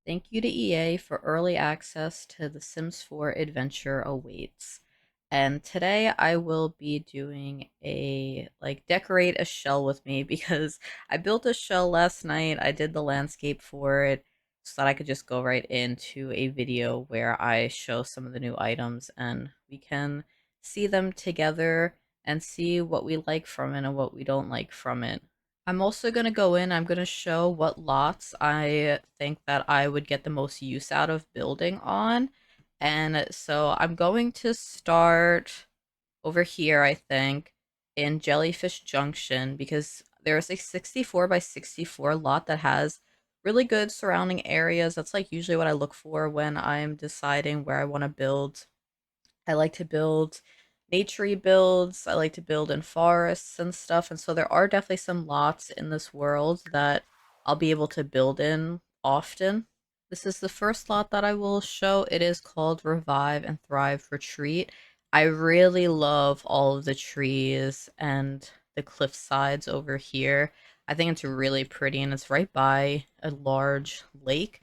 Thank you to EA for early access to The Sims 4 Adventure awaits. And today I will be doing a decorate a shell with me because I built a shell last night. I did the landscape for it so that I could just go right into a video where I show some of the new items and we can see them together and see what we like from it and what we don't like from it. I'm also going to go in, I'm going to show what lots I think that I would get the most use out of building on. And so I'm going to start over here, I think, in Jellyfish Junction because there's a 64 by 64 lot that has really good surrounding areas. That's like usually what I look for when I'm deciding where I want to build. I like to build naturey builds. I like to build in forests and stuff. And so there are definitely some lots in this world that I'll be able to build in often. This is the first lot that I will show. It is called Revive and Thrive Retreat. I really love all of the trees and the cliff sides over here. I think it's really pretty and it's right by a large lake.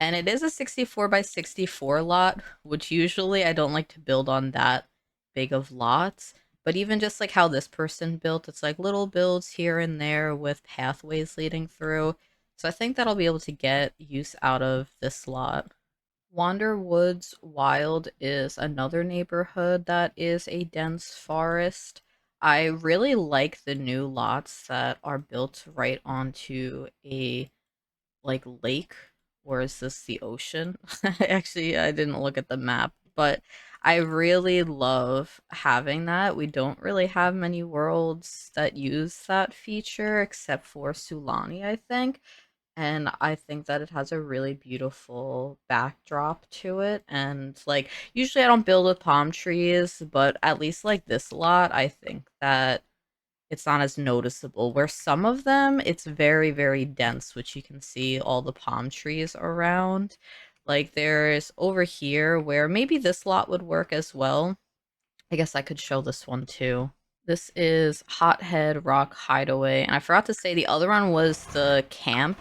And it is a 64 by 64 lot, which usually I don't like to build on that big of lots. But even just like how this person built, it's like little builds here and there with pathways leading through. So I think that I'll be able to get use out of this lot. Wander Woods Wild is another neighborhood that is a dense forest. I really like the new lots that are built right onto a lake, or is this the ocean? Actually, I didn't look at the map, but I really love having that. We don't really have many worlds that use that feature except for Sulani, I think. And I think that it has a really beautiful backdrop to it. And usually I don't build with palm trees, but at least like this lot, I think that it's not as noticeable. Where some of them, it's very, very dense, which you can see all the palm trees around. Like there's over here where maybe this lot would work as well. I guess I could show this one too. This is Hothead Rock Hideaway, and I forgot to say the other one was the camp.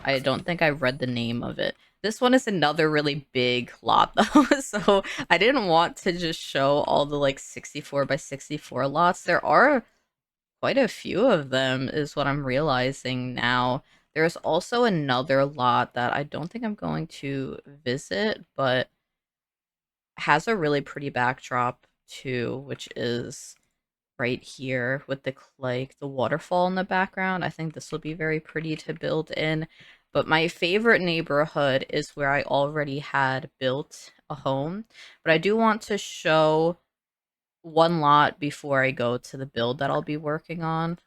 I don't think I read the name of it. This one is another really big lot though, so I didn't want to just show all the 64 by 64 lots. There are quite a few of them is what I'm realizing now. There's also another lot that I don't think I'm going to visit, but has a really pretty backdrop too, which is right here with the waterfall in the background. I think this will be very pretty to build in. But my favorite neighborhood is where I already had built a home. But I do want to show one lot before I go to the build that I'll be working on.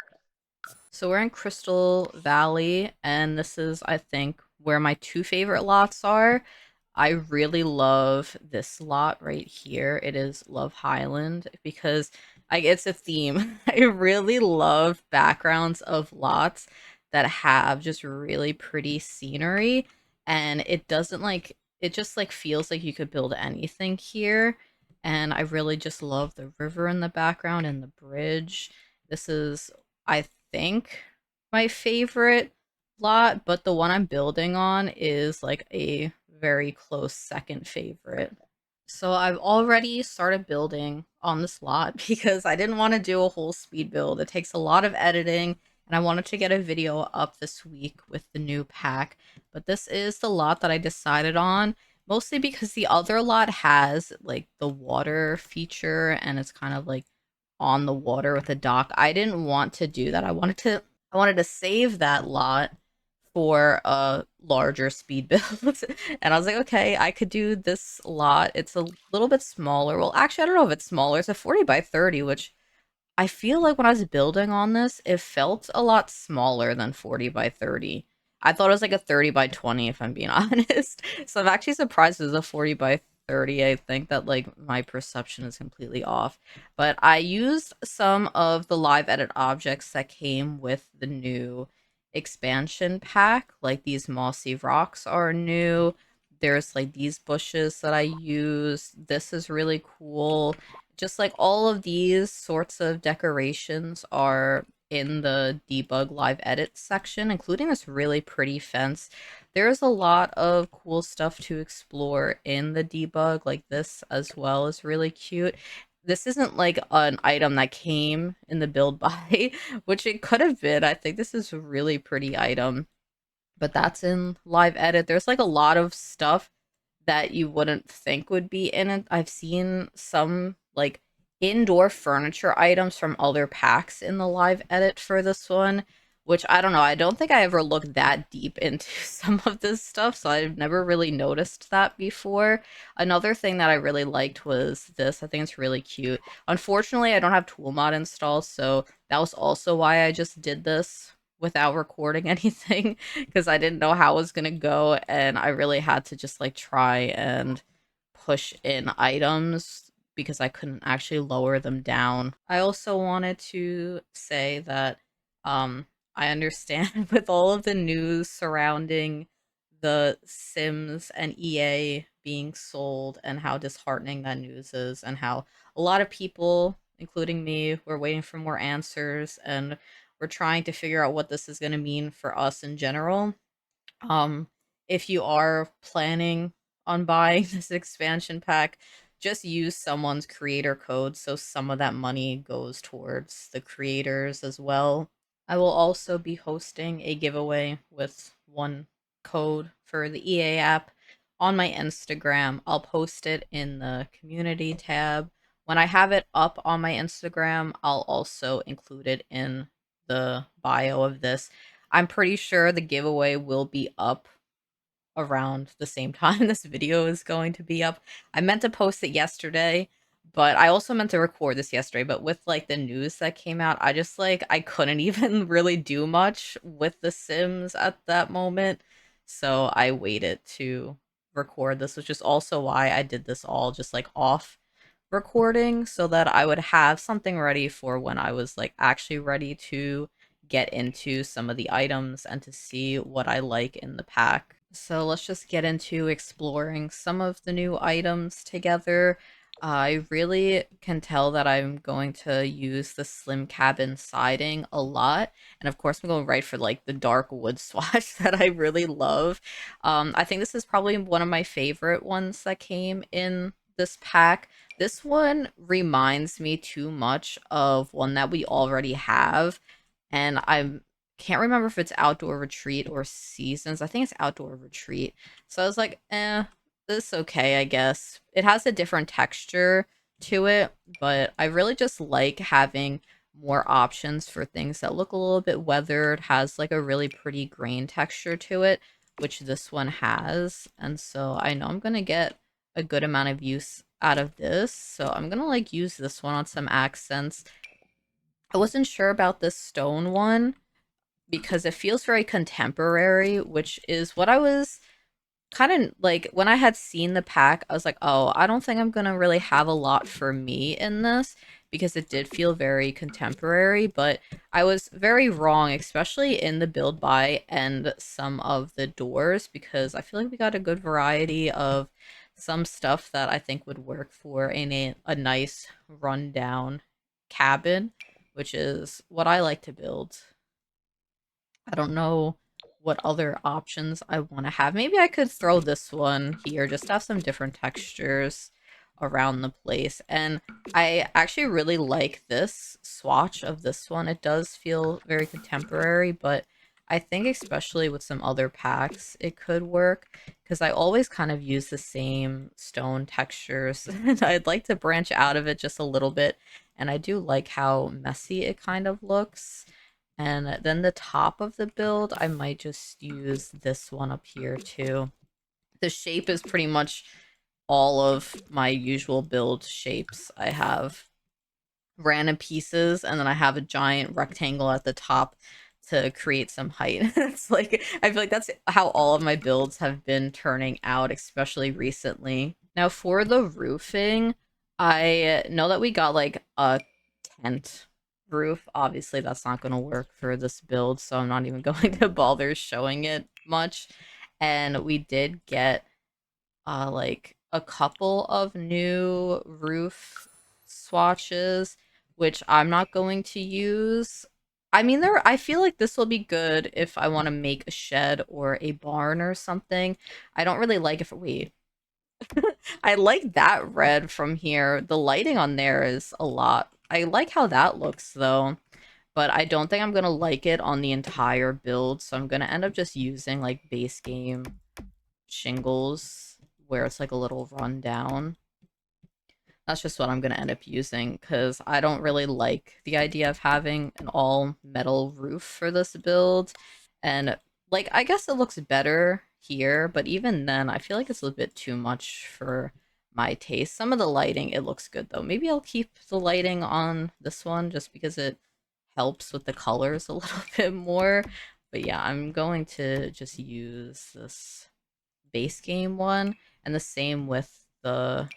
So we're in Crystal Valley, and this is, I think, where my two favorite lots are. I really love this lot right here. It is Love Highland because it's a theme. I really love backgrounds of lots that have just really pretty scenery, and it doesn't it just feels like you could build anything here. And I really just love the river in the background and the bridge. This is, I think, my favorite lot, but the one I'm building on is like a very close second favorite. So I've already started building on this lot because I didn't want to do a whole speed build. It takes a lot of editing, and I wanted to get a video up this week with the new pack. But this is the lot that I decided on, mostly because the other lot has like the water feature and it's kind of like on the water with a dock. I didn't want to do that. I wanted to save that lot for a larger speed build. And I was like, okay, I could do this lot. It's a little bit smaller. Well, actually, I don't know if it's smaller. It's a 40 by 30, which I feel like when I was building on this, it felt a lot smaller than 40 by 30. I thought it was like a 30 by 20, if I'm being honest. So I'm actually surprised it was a 40 by 30. I think that my perception is completely off. But I used some of the live edit objects that came with the new expansion pack. Like these mossy rocks are new. There's like these bushes that I use. This is really cool. Just like all of these sorts of decorations are in the debug live edit section, including this really pretty fence. there's a lot of cool stuff to explore in the debug. Like this as well is really cute. This isn't like an item that came in the build by, which it could have been. I think this is a really pretty item, but that's in live edit. There's like a lot of stuff that you wouldn't think would be in it. I've seen some like indoor furniture items from other packs in the live edit for this one, which I don't know. I don't think I ever looked that deep into some of this stuff, so I've never really noticed that before. Another thing that I really liked was this. I think it's really cute. Unfortunately, I don't have tool mod installed, so that was also why I just did this without recording anything because I didn't know how it was gonna go, and I really had to just like try and push in items because I couldn't actually lower them down. I also wanted to say that I understand with all of the news surrounding the Sims and EA being sold and how disheartening that news is, and how a lot of people, including me, were waiting for more answers, and we're trying to figure out what this is going to mean for us in general. Um, if you are planning on buying this expansion pack, just use someone's creator code so some of that money goes towards the creators as well. I will also be hosting a giveaway with one code for the EA app on my Instagram. I'll post it in the community tab. When I have it up on my Instagram, I'll also include it in the bio of this. I'm pretty sure the giveaway will be up around the same time this video is going to be up. I meant to post it yesterday, but I also meant to record this yesterday, but with like the news that came out, I just like I couldn't even really do much with The Sims at that moment. So I waited to record this, which is also why I did this all just like off recording so that I would have something ready for when I was like actually ready to get into some of the items and to see what I like in the pack. So let's just get into exploring some of the new items together. I really can tell that I'm going to use the slim cabin siding a lot. And of course, I'm going right for like the dark wood swatch that I really love. I think this is probably one of my favorite ones that came in this pack. This one reminds me too much of one that we already have, and I can't remember if it's Outdoor Retreat or Seasons. I think it's Outdoor Retreat. So I was like, this is okay, I guess. It has a different texture to it, but I really just like having more options for things that look a little bit weathered, has like a really pretty grain texture to it, which this one has. And so I know I'm gonna get a good amount of use out of this. So I'm gonna like use this one on some accents. I wasn't sure about this stone one because it feels very contemporary, which is what I was kind of like when I had seen the pack. I was like, oh, I don't think I'm gonna really have a lot for me in this because it did feel very contemporary, but I was very wrong, especially in the build by and some of the doors, because I feel like we got a good variety of some stuff that I think would work for a nice rundown cabin, which is what I like to build. I don't know what other options I want to have. Maybe I could throw this one here, just have some different textures around the place. And I actually really like this swatch of this one. It does feel very contemporary, but I think especially with some other packs, it could work because I always kind of use the same stone textures. And I'd like to branch out of it just a little bit. And I do like how messy it kind of looks. And then the top of the build, I might just use this one up here too. The shape is pretty much all of my usual build shapes. I have random pieces, and then I have a giant rectangle at the top to create some height. It's like, I feel like that's how all of my builds have been turning out, especially recently. Now, for the roofing, I know that we got like a tent roof. Obviously, that's not going to work for this build, so I'm not even going to bother showing it much. And we did get like a couple of new roof swatches, which I'm not going to use. I mean, I feel like this will be good if I want to make a shed or a barn or something. I don't really like if wait. I like that red from here. The lighting on there is a lot. I like how that looks though, but I don't think I'm gonna like it on the entire build, so I'm gonna end up just using like base game shingles where it's like a little rundown. That's just what I'm going to end up using because I don't really like the idea of having an all metal roof for this build. And like, I guess it looks better here, but even then, I feel like it's a bit too much for my taste. Some of the lighting, it looks good though. Maybe I'll keep the lighting on this one just because it helps with the colors a little bit more. But yeah, I'm going to just use this base game one and the same with the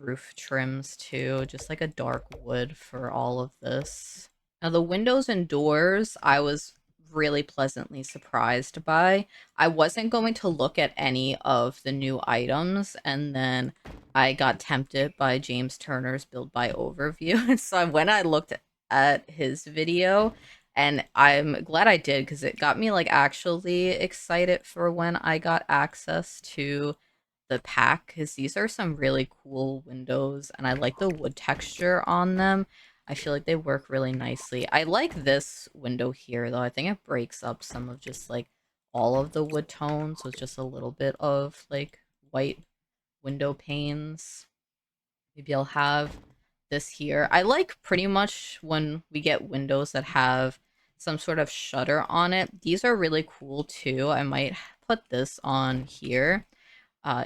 roof trims too, just like a dark wood for all of this. Now the windows and doors, I was really pleasantly surprised by. I wasn't going to look at any of the new items, and then I got tempted by James Turner's build by overview. And so when I looked at his video, and I'm glad I did because it got me like actually excited for when I got access to the pack because these are some really cool windows and I like the wood texture on them. I feel like they work really nicely. I like this window here though. I think it breaks up some of just like all of the wood tones with just a little bit of like white window panes. Maybe I'll have this here. I like pretty much when we get windows that have some sort of shutter on it. These are really cool too. I might put this on here.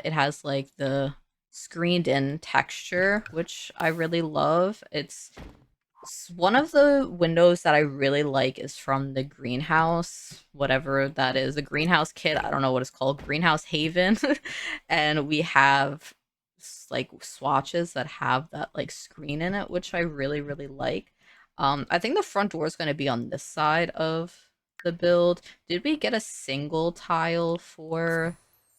It has like the screened in texture, which I really love. It's one of the windows that I really like is from the greenhouse, whatever that is, the greenhouse kit. I don't know what it's called, Greenhouse Haven. And we have like swatches that have that like screen in it, which I really, really like. I think the front door is going to be on this side of the build. Did we get a single tile for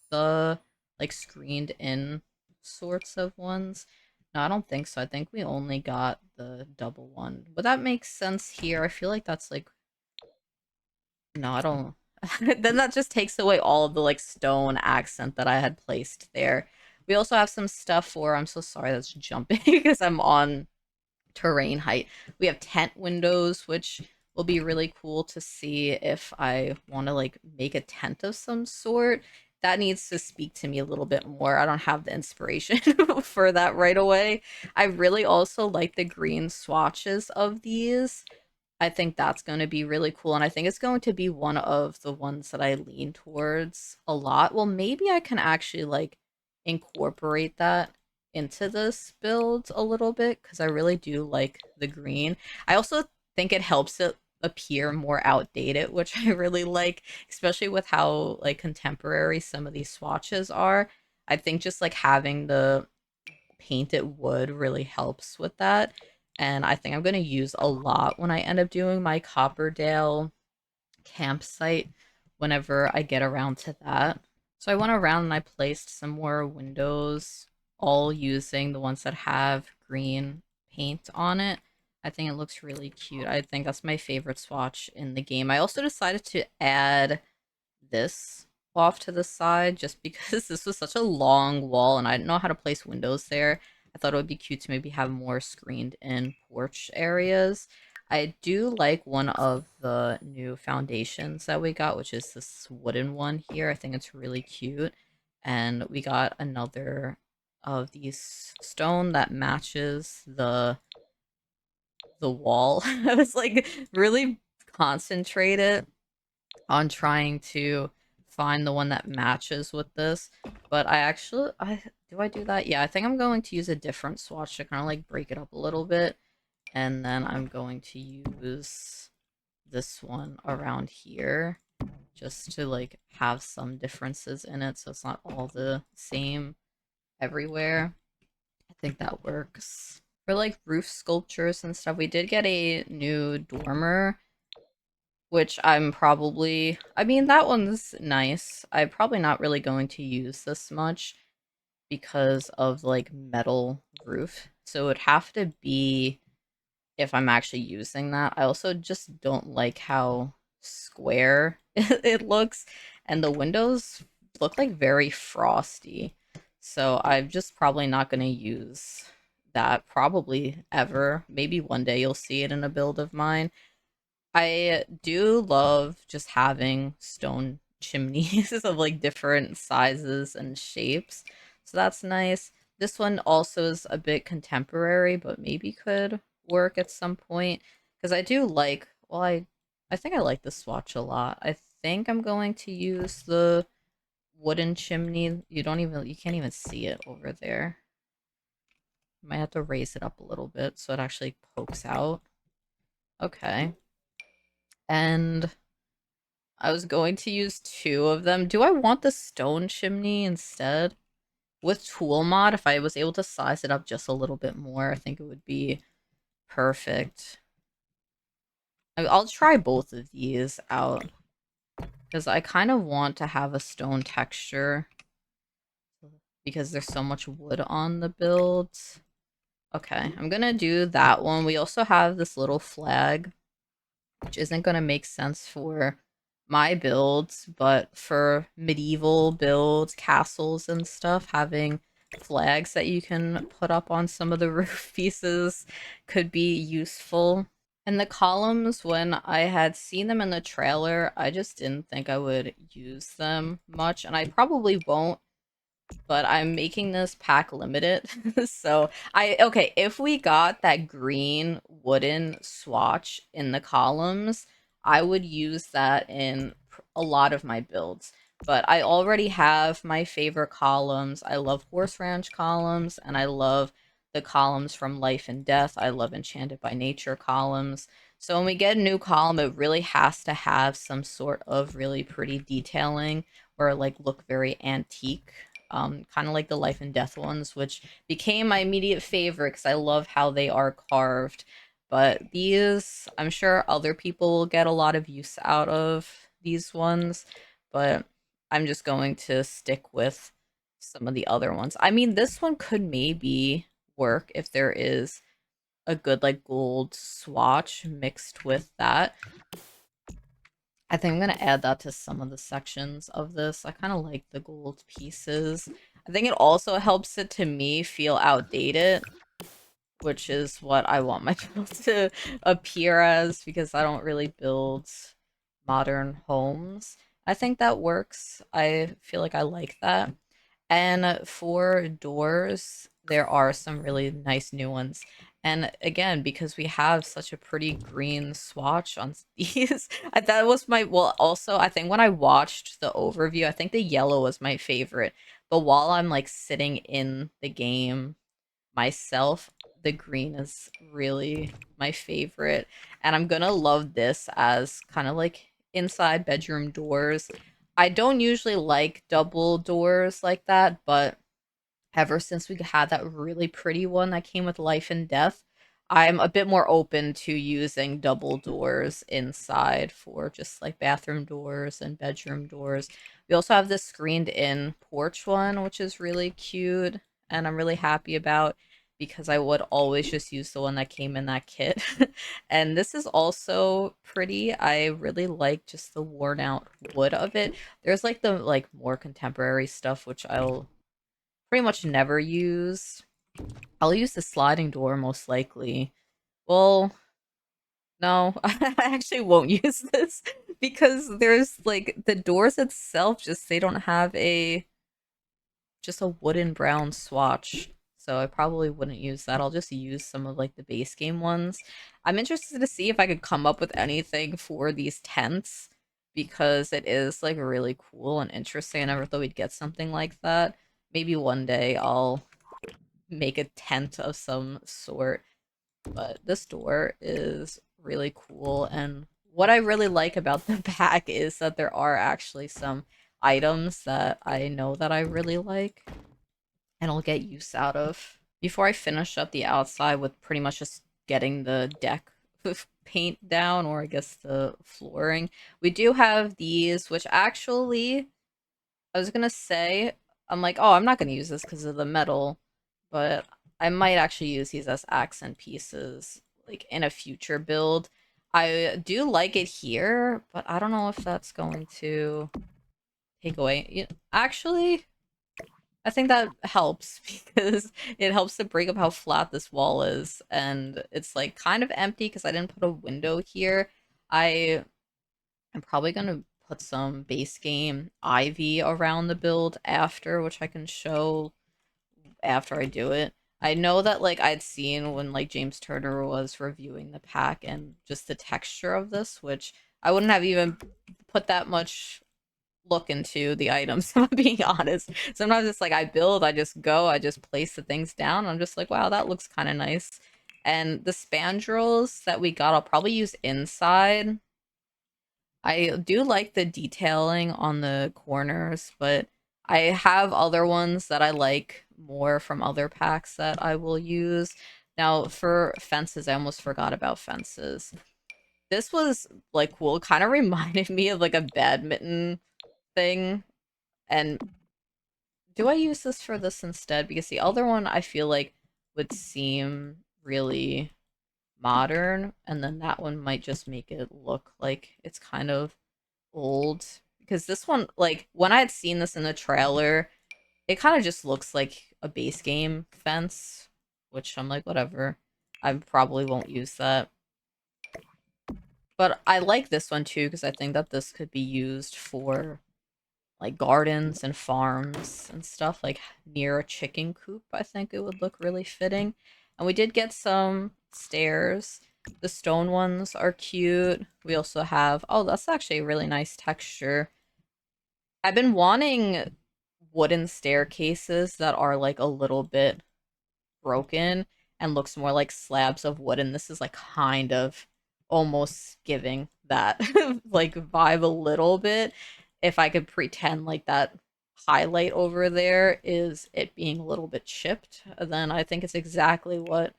the like screened in sorts of ones? No, I don't think so. I think we only got the double one. But that makes sense here. I feel like that's like no, I don't. Then that just takes away all of the like stone accent that I had placed there. We also have some stuff for I'm so sorry that's jumping because I'm on terrain height. We have tent windows, which will be really cool to see if I want to like make a tent of some sort. That needs to speak to me a little bit more. I don't have the inspiration for that right away. I really also like the green swatches of these. I think that's going to be really cool. And I think it's going to be one of the ones that I lean towards a lot. Well, maybe I can actually like incorporate that into this build a little bit because I really do like the green. I also think it helps it appear more outdated, which I really like, especially with how like contemporary some of these swatches are. I think just like having the painted wood really helps with that. And I think I'm going to use a lot when I end up doing my Copperdale campsite whenever I get around to that. So I went around and I placed some more windows, all using the ones that have green paint on it. I think it looks really cute. I think that's my favorite swatch in the game. I also decided to add this off to the side just because this was such a long wall and I didn't know how to place windows there. I thought it would be cute to maybe have more screened in porch areas. I do like one of the new foundations that we got, which is this wooden one here. I think it's really cute. And we got another of these stone that matches the wall. I was like really concentrated on trying to find the one that matches with this. But I do I do that? Yeah, I think I'm going to use a different swatch to kind of like break it up a little bit. And then I'm going to use this one around here just to like have some differences in it so it's not all the same everywhere. I think that works. For like roof sculptures and stuff, we did get a new dormer which I mean, that one's nice. I'm probably not really going to use this much because of like metal roof. So it would have to be if I'm actually using that. I also just don't like how square it looks, and the windows look like very frosty. So I'm just probably not going to use that probably ever. Maybe one day you'll see it in a build of mine. I do love just having stone chimneys of like different sizes and shapes. So that's nice. This one also is a bit contemporary, but maybe could work at some point. Because I do like, well, I think I like the swatch a lot. I think I'm going to use the wooden chimney. You can't even see it over there. Might have to raise it up a little bit so it actually pokes out. Okay. And I was going to use two of them. Do I want the stone chimney instead? With tool mod, if I was able to size it up just a little bit more, I think it would be perfect. I'll try both of these out because I kind of want to have a stone texture because there's so much wood on the build. Okay, I'm gonna do that one. We also have this little flag which isn't going to make sense for my builds, but for medieval builds, castles and stuff, having flags that you can put up on some of the roof pieces could be useful. And the columns, when I had seen them in the trailer, I just didn't think I would use them much, and I probably won't, but I'm making this pack limited. So okay, if we got that green wooden swatch in the columns, I would use that in a lot of my builds. But I already have my favorite columns. I love Horse Ranch columns, and I love the columns from Life and Death. I love Enchanted by Nature columns. So when we get a new column, it really has to have some sort of really pretty detailing or like look very antique, kind of like the Life and Death ones, which became my immediate favorite because I love how they are carved. But these, I'm sure other people will get a lot of use out of these ones, but I'm just going to stick with some of the other ones. I mean, this one could maybe work if there is a good like gold swatch mixed with that. I think I'm gonna add that to some of the sections of this. I kind of like the gold pieces. I think it also helps it to me feel outdated, which is what I want my build to appear as because I don't really build modern homes. I think that works. I feel like I like that. And for doors, there are some really nice new ones. And again, because we have such a pretty green swatch on these, that was my, well, also, I think when I watched the overview, I think the yellow was my favorite. But while I'm like sitting in the game myself, the green is really my favorite. And I'm gonna love this as kind of like inside bedroom doors. I don't usually like double doors like that, but ever since we had that really pretty one that came with Life and Death, I'm a bit more open to using double doors inside for just like bathroom doors and bedroom doors. We also have this screened in porch one, which is really cute and I'm really happy about because I would always just use the one that came in that kit. And this is also pretty. I really like just the worn out wood of it. There's like the like more contemporary stuff which I'll pretty much never use. I'll use the sliding door most likely. Well, no, I actually won't use this because there's like the doors itself just they don't have a just a wooden brown swatch. So I probably wouldn't use that. I'll just use some of like the base game ones. I'm interested to see if I could come up with anything for these tents because it is like really cool and interesting. I never thought we'd get something like that. Maybe one day I'll make a tent of some sort. But this door is really cool. And what I really like about the pack is that there are actually some items that I know that I really like and I'll get use out of. Before I finish up the outside with pretty much just getting the deck paint down, or I guess the flooring, we do have these, which actually I was gonna say, I'm like, oh, I'm not gonna use this because of the metal, but I might actually use these as accent pieces. like in a future build. I do like it here, but I don't know if that's going to take away. Actually, I think that helps because it helps to break up how flat this wall is, and it's like kind of empty because I didn't put a window here. I am probably gonna put some base game ivy around the build after, which I can show after I do it. I know that like I'd seen when like James Turner was reviewing the pack and just the texture of this, which I wouldn't have even put that much look into the items, if I'm being honest. Sometimes it's like I build, I just go, I just place the things down. I'm just like, wow, that looks kind of nice. And the spandrels that we got, I'll probably use inside. I do like the detailing on the corners, but I have other ones that I like more from other packs that I will use. Now, for fences, I almost forgot about fences. This was like cool. It kind of reminded me of like a badminton thing. And do I use this for this instead? Because the other one I feel like would seem really modern, and then that one might just make it look like it's kind of old. Because this one, like, when I had seen this in the trailer, it kind of just looks like a base game fence, which I'm like, whatever. I probably won't use that. But I like this one too, because I think that this could be used for like gardens and farms and stuff like near a chicken coop. I think it would look really fitting. And we did get some stairs. The stone ones are cute. We also have, oh, that's actually a really nice texture. I've been wanting wooden staircases that are like a little bit broken and looks more like slabs of wood, and this is like kind of almost giving that like vibe a little bit. If I could pretend like that highlight over there is it being a little bit chipped, then I think it's exactly what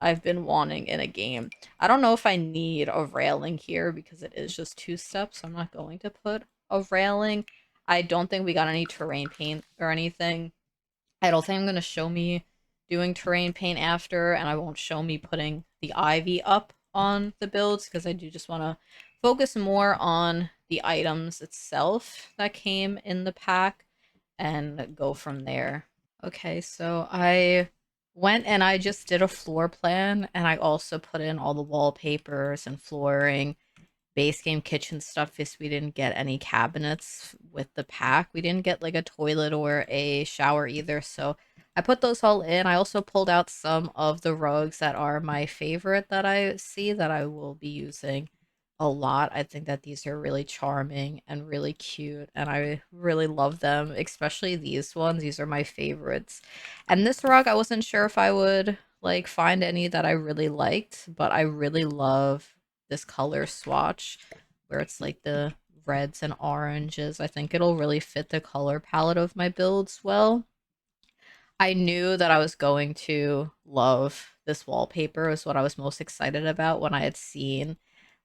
I've been wanting in a game. I don't know if I need a railing here because it is just two steps. So I'm not going to put a railing. I don't think we got any terrain paint or anything. I don't think I'm going to show me doing terrain paint after, and I won't show me putting the ivy up on the builds because I do just want to focus more on the items itself that came in the pack and go from there. Okay, so I went and I just did a floor plan, and I also put in all the wallpapers and flooring, base game kitchen stuff is we didn't get any cabinets with the pack. We didn't get like a toilet or a shower either. So I put those all in. I also pulled out some of the rugs that are my favorite that I see that I will be using a lot. I think that these are really charming and really cute, and I really love them, especially these ones. These are my favorites. And this rug, I wasn't sure if I would like find any that I really liked, but I really love this color swatch where it's like the reds and oranges. I think it'll really fit the color palette of my builds well. I knew that I was going to love this wallpaper is what I was most excited about when I had seen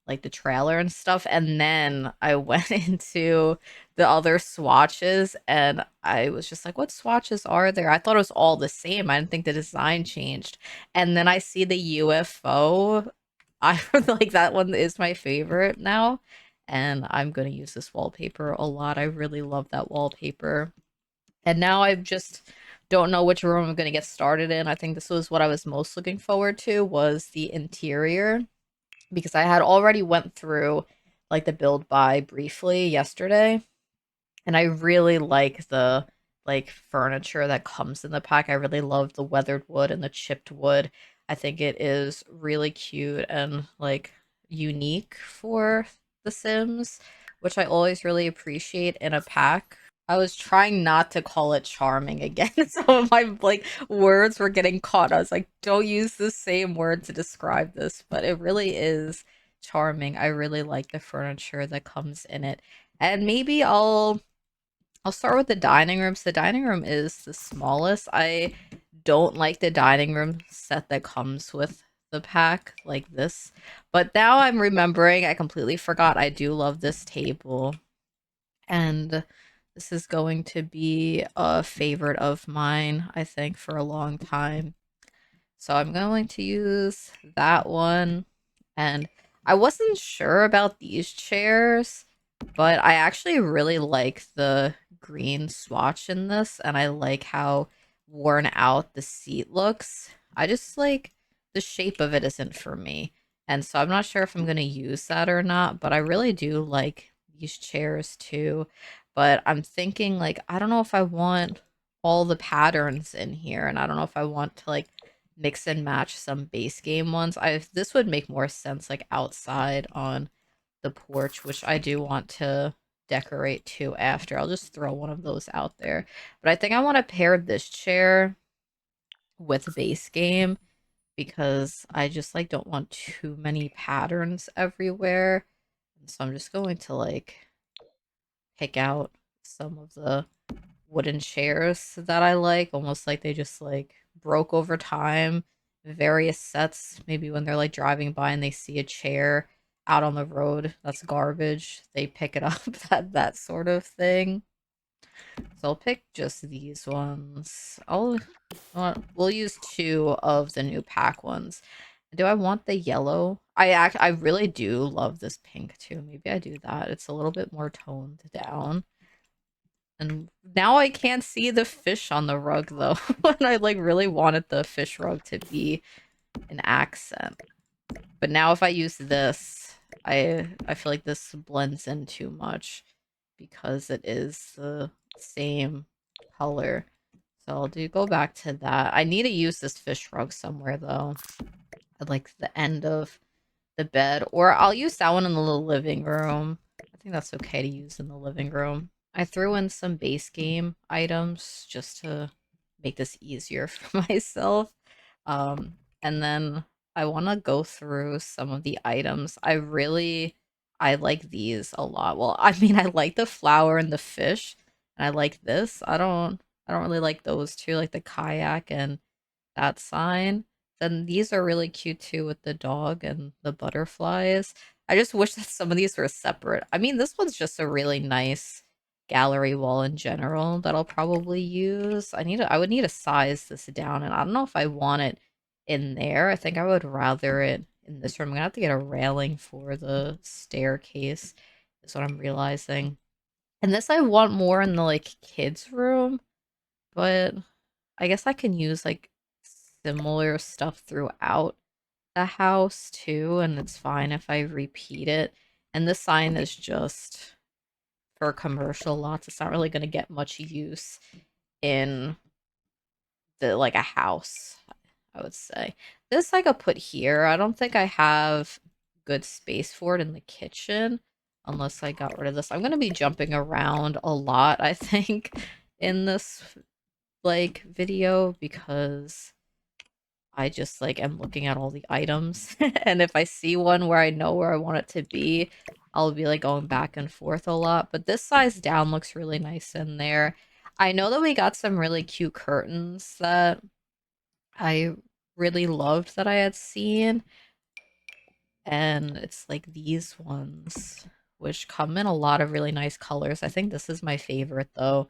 like the trailer and stuff. And then I went into the other swatches and I was just like, what swatches are there? I thought it was all the same. I didn't think the design changed. And then I see the UFO. I like that one is my favorite now. And I'm going to use this wallpaper a lot. I really love that wallpaper. And now I just don't know which room I'm going to get started in. I think this was what I was most looking forward to was the interior because I had already went through like the build buy briefly yesterday, and I really like the like furniture that comes in the pack. I really love the weathered wood and the chipped wood. I think it is really cute and like unique for The Sims, which I always really appreciate in a pack. I was trying not to call it charming again. Some of my like words were getting caught. I was like, don't use the same word to describe this, but it really is charming. I really like the furniture that comes in it. And maybe I'll start with the dining room. So the dining room is the smallest. I don't like the dining room set that comes with the pack like this. But now I'm remembering, I completely forgot I do love this table. And this is going to be a favorite of mine, I think, for a long time. So I'm going to use that one. And I wasn't sure about these chairs, but I actually really like the green swatch in this, and I like how worn out the seat looks. I just like the shape of it isn't for me. And so I'm not sure if I'm going to use that or not, but I really do like these chairs too. But I'm thinking, like, I don't know if I want all the patterns in here, and I don't know if I want to like mix and match some base game ones. This would make more sense like outside on the porch, which I do want to decorate too after. I'll just throw one of those out there. But I think I want to pair this chair with base game because I just like don't want too many patterns everywhere. And so I'm just going to like pick out some of the wooden chairs that I like, almost like they just like broke over time. Various sets, maybe when they're like driving by and they see a chair out on the road that's garbage, they pick it up, that sort of thing. So I'll pick just these ones. We'll use two of the new pack ones. Do I want the yellow? I really do love this pink too. Maybe I do that. It's a little bit more toned down. And now I can't see the fish on the rug though. And I like really wanted the fish rug to be an accent. But now if I use this, I feel like this blends in too much because it is the same color. So I'll go back to that. I need to use this fish rug somewhere though. At like the end of the bed, or I'll use that one in the little living room. I think that's okay to use in the living room. I threw in some base game items just to make this easier for myself. And then I want to go through some of the items. I like these a lot. Well, I mean, I like the flower and the fish, and I like this. I don't really like those two, like the kayak and that sign. Then these are really cute too with the dog and the butterflies. I just wish that some of these were separate. I mean, this one's just a really nice gallery wall in general that I'll probably use. I would need to size this down, and I don't know if I want it in there. I think I would rather it in this room. I'm gonna have to get a railing for the staircase, is what I'm realizing. And this I want more in the like kids' room, but I guess I can use like similar stuff throughout the house too, and it's fine if I repeat it. And this sign is just for commercial lots. It's not really going to get much use in the like a house, I would say. This I could put here. I don't think I have good space for it in the kitchen unless I got rid of this. I'm going to be jumping around a lot, I think, in this like video because I just like am looking at all the items and if I see one where I know where I want it to be, I'll be like going back and forth a lot. But this size down looks really nice in there. I know that we got some really cute curtains that I really loved that I had seen, and it's like these ones which come in a lot of really nice colors. I think this is my favorite though.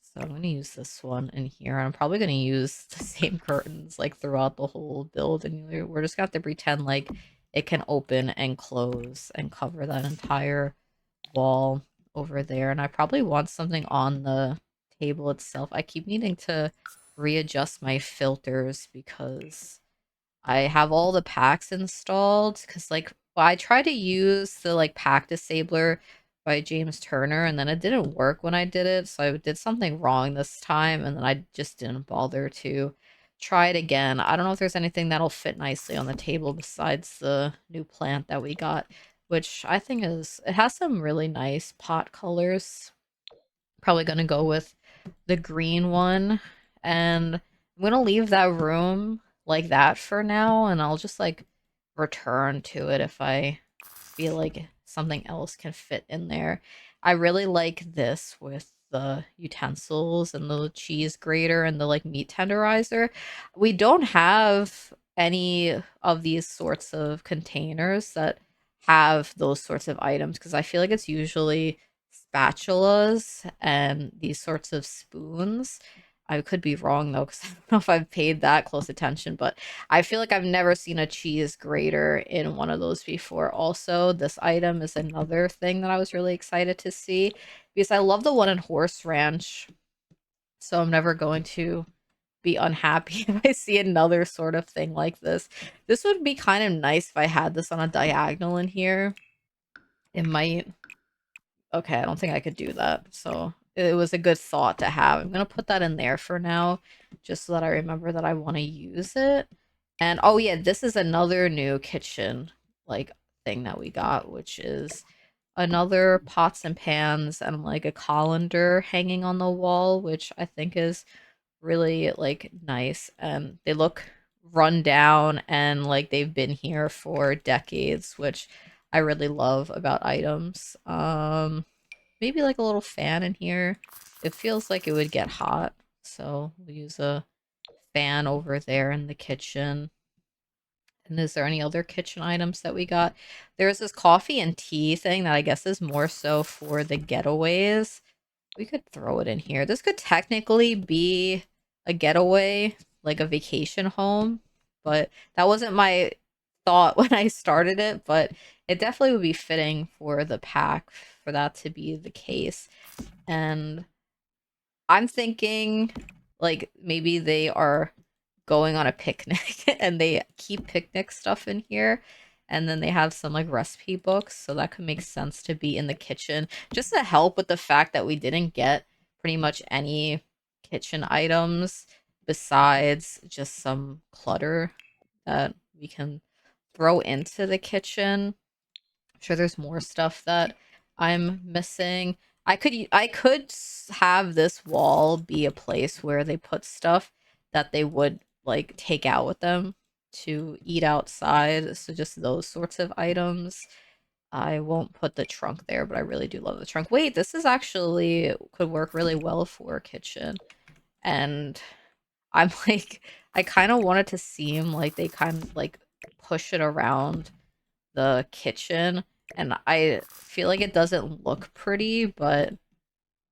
So I'm going to use this one in here. I'm probably going to use the same curtains like throughout the whole build. And we're just going to have to pretend like it can open and close and cover that entire wall over there. And I probably want something on the table itself. I keep needing to readjust my filters because I have all the packs installed because like well, I tried to use the like pack disabler by James Turner and then it didn't work when I did it, so I did something wrong this time and then I just didn't bother to try it again. I don't know if there's anything that'll fit nicely on the table besides the new plant that we got, which I think is it has some really nice pot colors. Probably gonna go with the green one, and I'm gonna leave that room like that for now, and I'll just like return to it if I feel like something else can fit in there. I really like this with the utensils and the cheese grater and the like meat tenderizer. We don't have any of these sorts of containers that have those sorts of items because I feel like it's usually spatulas and these sorts of spoons. I could be wrong though, because I don't know if I've paid that close attention, but I feel like I've never seen a cheese grater in one of those before. Also, this item is another thing that I was really excited to see because I love the one in Horse Ranch, so I'm never going to be unhappy if I see another sort of thing like this. This would be kind of nice if I had this on a diagonal in here. It might. Okay, I don't think I could do that. So it was a good thought to have. I'm gonna put that in there for now, just so that I remember that I want to use it. And oh yeah, this is another new kitchen like thing that we got, which is another pots and pans and like a colander hanging on the wall, which I think is really like nice. And they look run down and like they've been here for decades, which I really love about items. Maybe like a little fan in here. It feels like it would get hot, so we'll use a fan over there in the kitchen. And is there any other kitchen items that we got? There's this coffee and tea thing that I guess is more so for the getaways. We could throw it in here. This could technically be a getaway, like a vacation home, but that wasn't my thought when I started it, but it definitely would be fitting for the pack for that to be the case. And I'm thinking like maybe they are going on a picnic and they keep picnic stuff in here and then they have some like recipe books, so that could make sense to be in the kitchen just to help with the fact that we didn't get pretty much any kitchen items besides just some clutter that we can throw into the kitchen. I'm sure there's more stuff that I'm missing. I could have this wall be a place where they put stuff that they would like take out with them to eat outside. So just those sorts of items. I won't put the trunk there, but I really do love the trunk. Wait, this is actually could work really well for a kitchen. And I'm like I kind of want it to seem like they kind of like push it around the kitchen, and I feel like it doesn't look pretty, but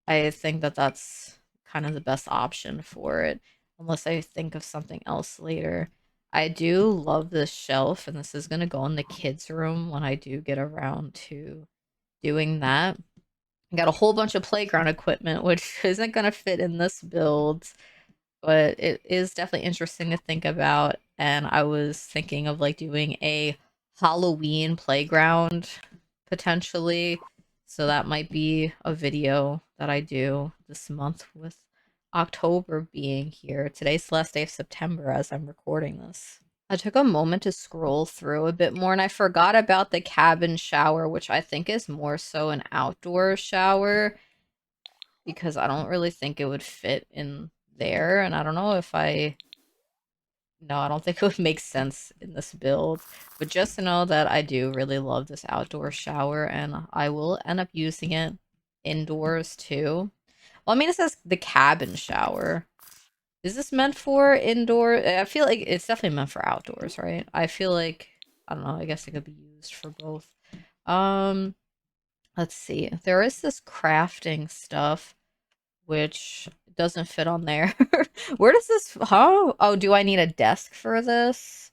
I think that that's kind of the best option for it, unless I think of something else later. I do love this shelf, and this is going to go in the kids' room when I do get around to doing that. I got a whole bunch of playground equipment, which isn't going to fit in this build, but it is definitely interesting to think about. And I was thinking of like doing a Halloween playground potentially. So that might be a video that I do this month with October being here. Today's the last day of September as I'm recording this. I took a moment to scroll through a bit more and I forgot about the cabin shower, which I think is more so an outdoor shower because I don't really think it would fit in there. And I don't know if I. No, I don't think it would make sense in this build. But just to know that I do really love this outdoor shower and I will end up using it indoors too. Well, I mean, it says the cabin shower. Is this meant for indoor? I feel like it's definitely meant for outdoors, right? I feel like, I don't know, I guess it could be used for both. Um, let's see. There is this crafting stuff which doesn't fit on there. Where does this, huh? Oh, do I need a desk for this?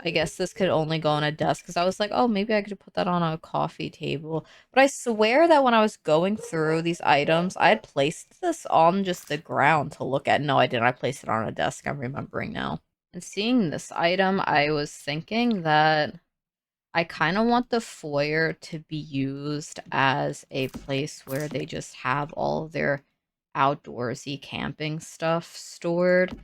I guess this could only go on a desk because I was like, oh, maybe I could put that on a coffee table. But I swear that when I was going through these items, I had placed this on just the ground to look at. No, I didn't. I placed it on a desk. I'm remembering now. And seeing this item, I was thinking that I kind of want the foyer to be used as a place where they just have all of their outdoorsy camping stuff stored.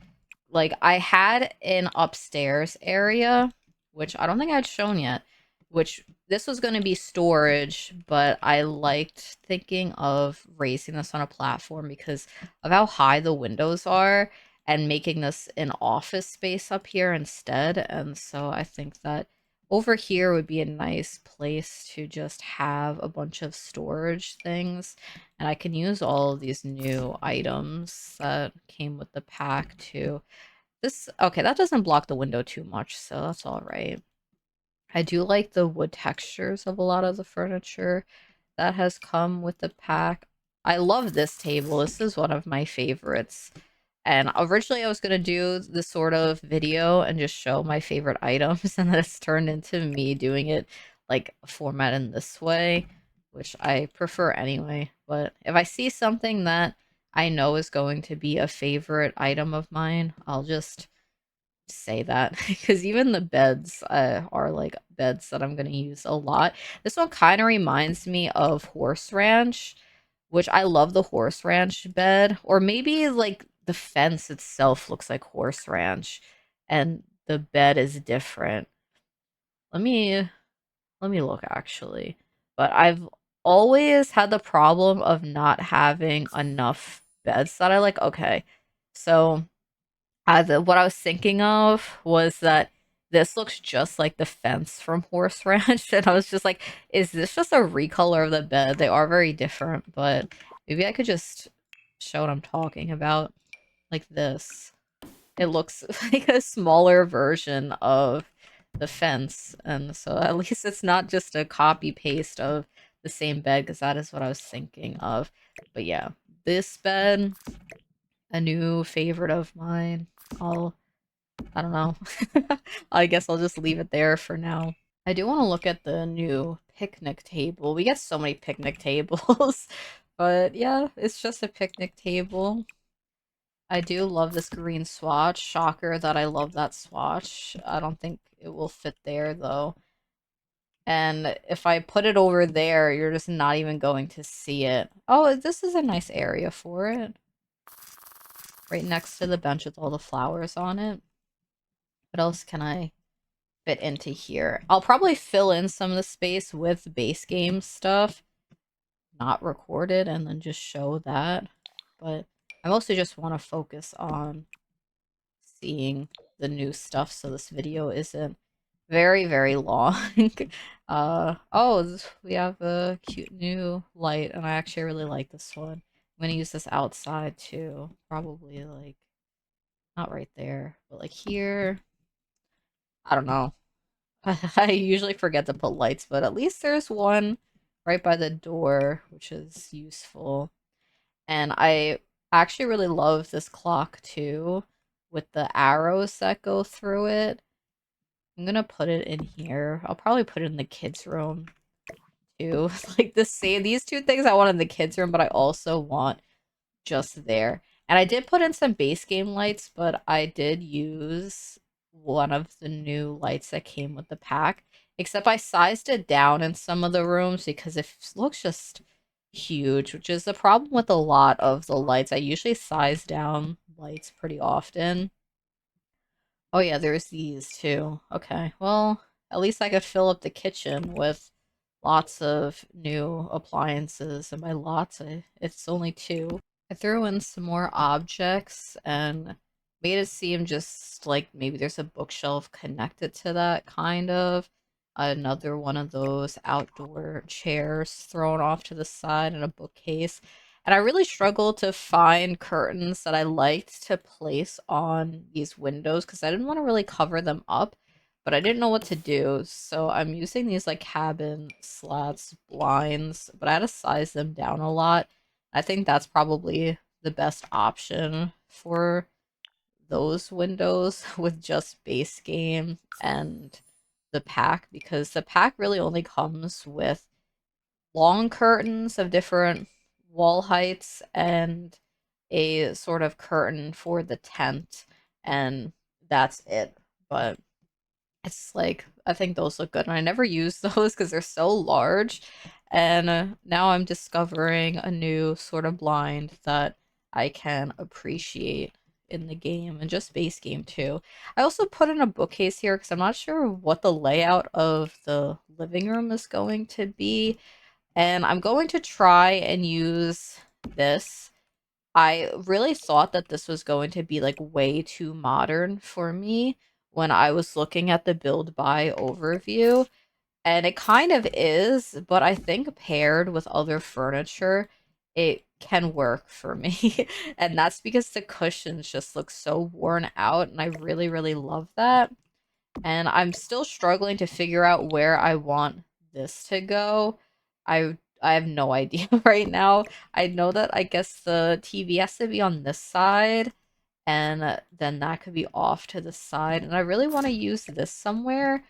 Like I had an upstairs area, which I don't think I'd shown yet, which this was going to be storage, but I liked thinking of raising this on a platform because of how high the windows are and making this an office space up here instead. And so I think that over here would be a nice place to just have a bunch of storage things. And I can use all of these new items that came with the pack too. This, okay, that doesn't block the window too much, so that's all right. I do like the wood textures of a lot of the furniture that has come with the pack. I love this table. This is one of my favorites. And originally I was gonna do this sort of video and just show my favorite items, and then it's turned into me doing it like format in this way, which I prefer anyway. But if I see something that I know is going to be a favorite item of mine, I'll just say that because even the beds are like beds that I'm gonna use a lot. This one kind of reminds me of Horse Ranch, which I love the Horse Ranch bed, or maybe like the fence itself looks like Horse Ranch, and the bed is different. Let me let me look actually, but I've always had the problem of not having enough beds that I like. Okay, so what I was thinking of was that this looks just like the fence from Horse Ranch, and I was just like, is this just a recolor of the bed? They are very different, but maybe I could just show what I'm talking about, like this. It looks like a smaller version of the fence, and so at least it's not just a copy paste of the same bed, because that is what I was thinking of. But yeah, this bed, a new favorite of mine. I don't know. I guess I'll just leave it there for now. I do want to look at the new picnic table. We get so many picnic tables. But yeah, it's just a picnic table. I do love this green swatch. Shocker that I love that swatch. I don't think it will fit there though. And if I put it over there, you're just not even going to see it. Oh, this is a nice area for it. Right next to the bench with all the flowers on it. What else can I fit into here? I'll probably fill in some of the space with base game stuff, not recorded, and then just show that. But I mostly just want to focus on seeing the new stuff, so this video isn't very, very long. Oh, we have a cute new light, and I actually really like this one. I'm gonna use this outside too. Probably like not right there, but like here. I don't know. I usually forget to put lights, but at least there's one right by the door, which is useful. And I actually really love this clock too, with the arrows that go through it. I'm gonna put it in here. I'll probably put it in the kids' room too. Like these two things I want in the kids' room, but I also want just there. And I did put in some base game lights, but I did use one of the new lights that came with the pack. Except I sized it down in some of the rooms because it looks just huge, which is the problem with a lot of the lights. I usually size down lights pretty often. Oh yeah, there's these too. Okay, well, at least I could fill up the kitchen with lots of new appliances, and by lots, it's only two. I threw in some more objects and made it seem just like maybe there's a bookshelf connected to that, kind of. Another one of those outdoor chairs thrown off to the side and a bookcase. And I really struggled to find curtains that I liked to place on these windows because I didn't want to really cover them up, but I didn't know what to do. So I'm using these like cabin slats, blinds, but I had to size them down a lot. I think that's probably the best option for those windows with just base game and the pack, because the pack really only comes with long curtains of different wall heights and a sort of curtain for the tent, and that's it. But it's like, I think those look good, and I never use those because they're so large. And now I'm discovering a new sort of blind that I can appreciate in the game, and just base game too. I also put in a bookcase here because I'm not sure what the layout of the living room is going to be, and I'm going to try and use this. I really thought that this was going to be like way too modern for me when I was looking at the build buy overview, and it kind of is, but I think paired with other furniture, it can work for me. And that's because the cushions just look so worn out, and I really, really love that. And I'm still struggling to figure out where I want this to go. I I have no idea right now. I know that I guess the TV has to be on this side, and then that could be off to the side. And I really want to use this somewhere.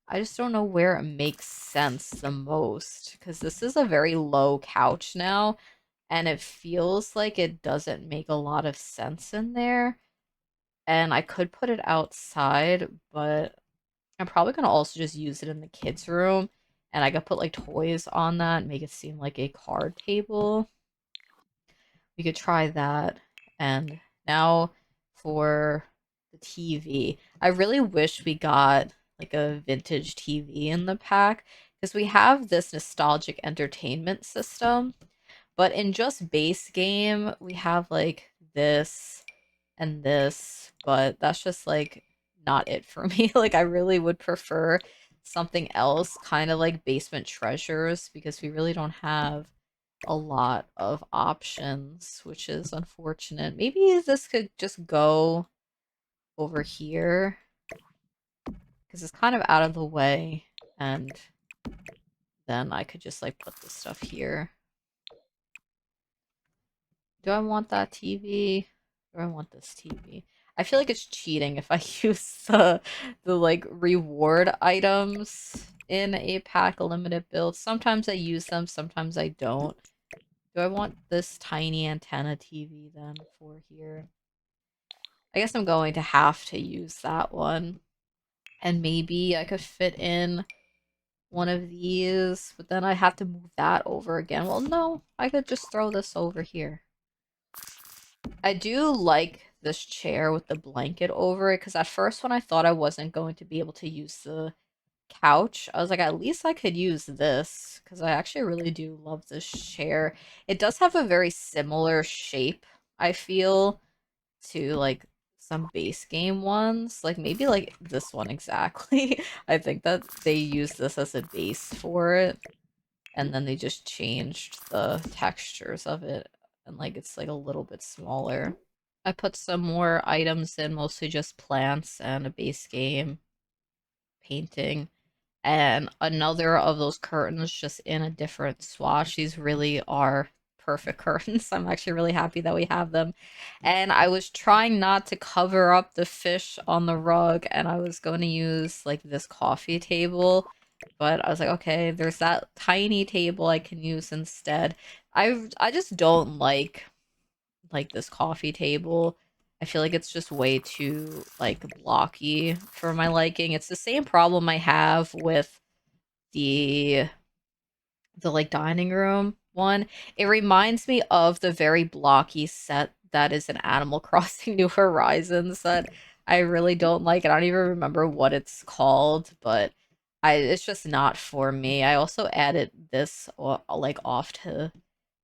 I just don't know where it makes sense the most because this is a very low couch now, and it feels like it doesn't make a lot of sense in there. And I could put it outside, but I'm probably gonna also just use it in the kids' room, and I could put like toys on that and make it seem like a card table. We could try that. And now for the TV. I really wish we got like a vintage TV in the pack because we have this nostalgic entertainment system, but in just base game, we have like this and this, but that's just like not it for me. Like I really would prefer something else, kind of like Basement Treasures, because we really don't have a lot of options, which is unfortunate. Maybe this could just go over here because it's kind of out of the way, and then I could just like put this stuff here. Do I want that TV? Or I want this TV? I feel like it's cheating if I use the like reward items in a pack, a limited build. Sometimes I use them, sometimes I don't. Do I want this tiny antenna TV then for here? I guess I'm going to have to use that one. And maybe I could fit in one of these, but then I have to move that over again. Well, no, I could just throw this over here. I do like this chair with the blanket over it, because at first when I thought I wasn't going to be able to use the couch, I was like, at least I could use this, because I actually really do love this chair. It does have a very similar shape, I feel, to like some base game ones. Like maybe like this one exactly. I think that they used this as a base for it, and then they just changed the textures of it, and like it's like a little bit smaller. I put some more items in, mostly just plants and a base game painting, and another of those curtains just in a different swatch. These really are perfect curtains. I'm actually really happy that we have them. And I was trying not to cover up the fish on the rug, and I was going to use like this coffee table, but I was like, okay, there's that tiny table I can use instead. I just don't like this coffee table. I feel like it's just way too like blocky for my liking. It's the same problem I have with the like dining room one. It reminds me of the very blocky set that is an Animal Crossing New Horizons that I really don't like. I don't even remember what it's called, but it's just not for me. I also added this like off to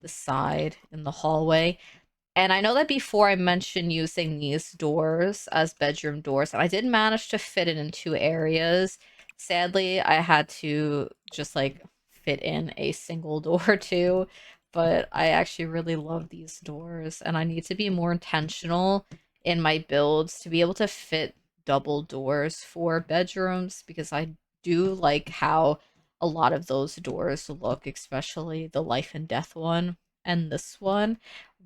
the side in the hallway. And I know that before I mentioned using these doors as bedroom doors, and I did manage to fit it in two areas. Sadly, I had to just like fit in a single door too, but I actually really love these doors, and I need to be more intentional in my builds to be able to fit double doors for bedrooms, because I do like how a lot of those doors look, especially the life and death one and this one.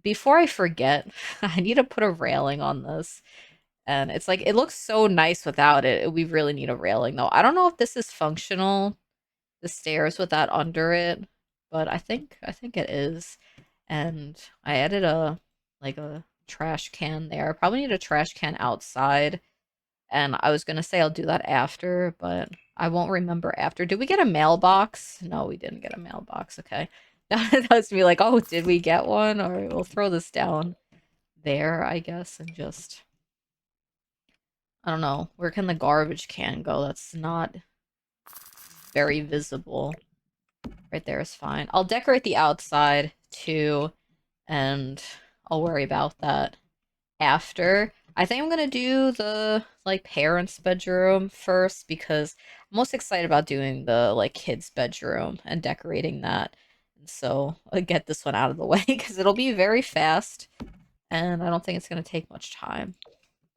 Before I forget, I need to put a railing on this. And it's like, it looks so nice without it. We really need a railing though. I don't know if this is functional, the stairs with that under it, but I think it is. And I added a like a trash can there. I probably need a trash can outside. And I was gonna say I'll do that after, but I won't remember after. Did we get a mailbox? No, we didn't get a mailbox. Okay. That was me like, oh, did we get one? All right, we'll throw this down there, I guess, and just, I don't know, where can the garbage can go? That's not very visible. Right there is fine. I'll decorate the outside too, and I'll worry about that after. I think I'm gonna do the like parents' bedroom first, because I'm most excited about doing the like kids' bedroom and decorating that. And so I'll get this one out of the way because it'll be very fast, and I don't think it's gonna take much time.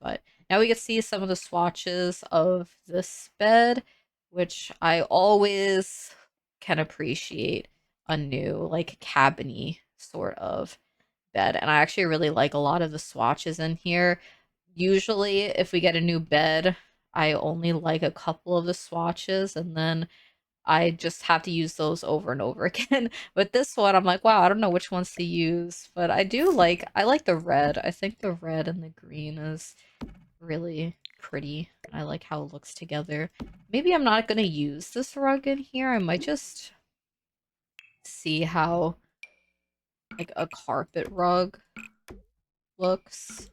But now we can see some of the swatches of this bed, which I always can appreciate. a new like cabiny sort of bed, and I actually really like a lot of the swatches in here. Usually, if we get a new bed, I only like a couple of the swatches, and then I just have to use those over and over again. But this one, I'm like, wow, I don't know which ones to use, but I like the red. I think the red and the green is really pretty. I like how it looks together. Maybe I'm not gonna use this rug in here. I might just see how like a carpet rug looks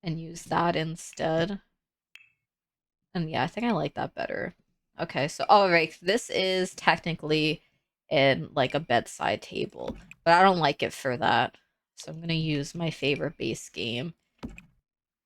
and use that instead. And yeah, I think I like that better. Okay, so all right, this is technically in like a bedside table, but I don't like it for that. So I'm gonna use my favorite base game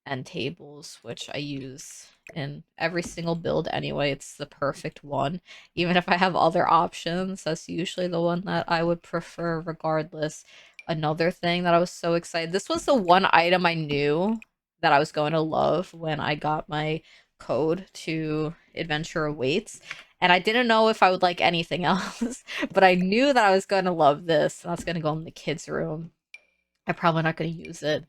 end tables, which I use in every single build anyway. It's the perfect one. Even if I have other options, that's usually the one that I would prefer regardless. Another thing that I was so excited. This was the one item I knew that I was going to love when I got my code to Adventure Awaits. And I didn't know if I would like anything else, but I knew that I was going to love this. And that's going to go in the kids' room. I'm probably not going to use it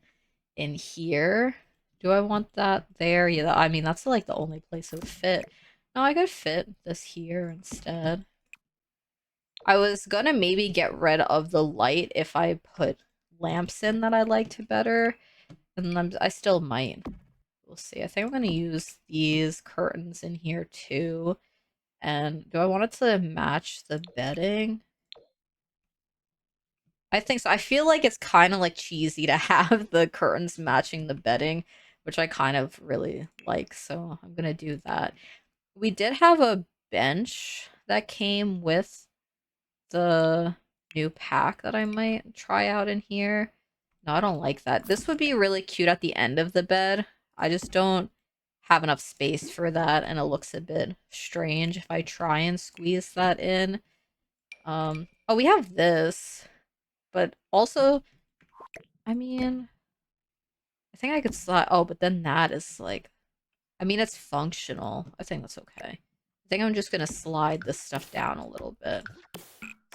in here. Do I want that there? Yeah, I mean, that's like the only place it would fit. No, I could fit this here instead. I was gonna maybe get rid of the light if I put lamps in that I liked better, and I still might. We'll see. I think I'm gonna use these curtains in here too. And do I want it to match the bedding? I think so. I feel like it's kind of like cheesy to have the curtains matching the bedding, which I kind of really like. So I'm gonna do that. We did have a bench that came with the new pack that I might try out in here. No, I don't like that. This would be really cute at the end of the bed. I just don't have enough space for that, and it looks a bit strange if I try and squeeze that in. Oh, we have this. But also, I mean, I think I could slide. Oh, but then that is like, I mean, it's functional. I think that's okay. I think I'm just gonna slide this stuff down a little bit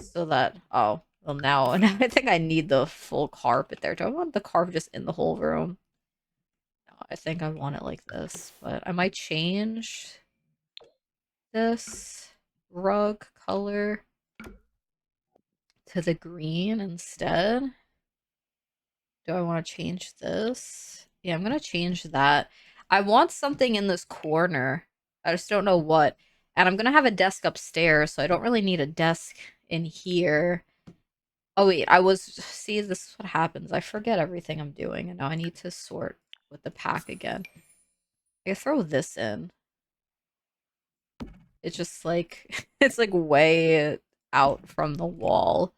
so that, oh, well, now, now I think I need the full carpet there. Do I want the carpet just in the whole room? No, I think I want it like this, but I might change this rug color to the green instead. Do I want to change this? Yeah, I'm gonna change that. I want something in this corner. I just don't know what. And I'm gonna have a desk upstairs, so I don't really need a desk in here. Oh wait, see, this is what happens. I forget everything I'm doing, and now I need to sort with the pack again. I can throw this in. It's just like it's like way out from the wall.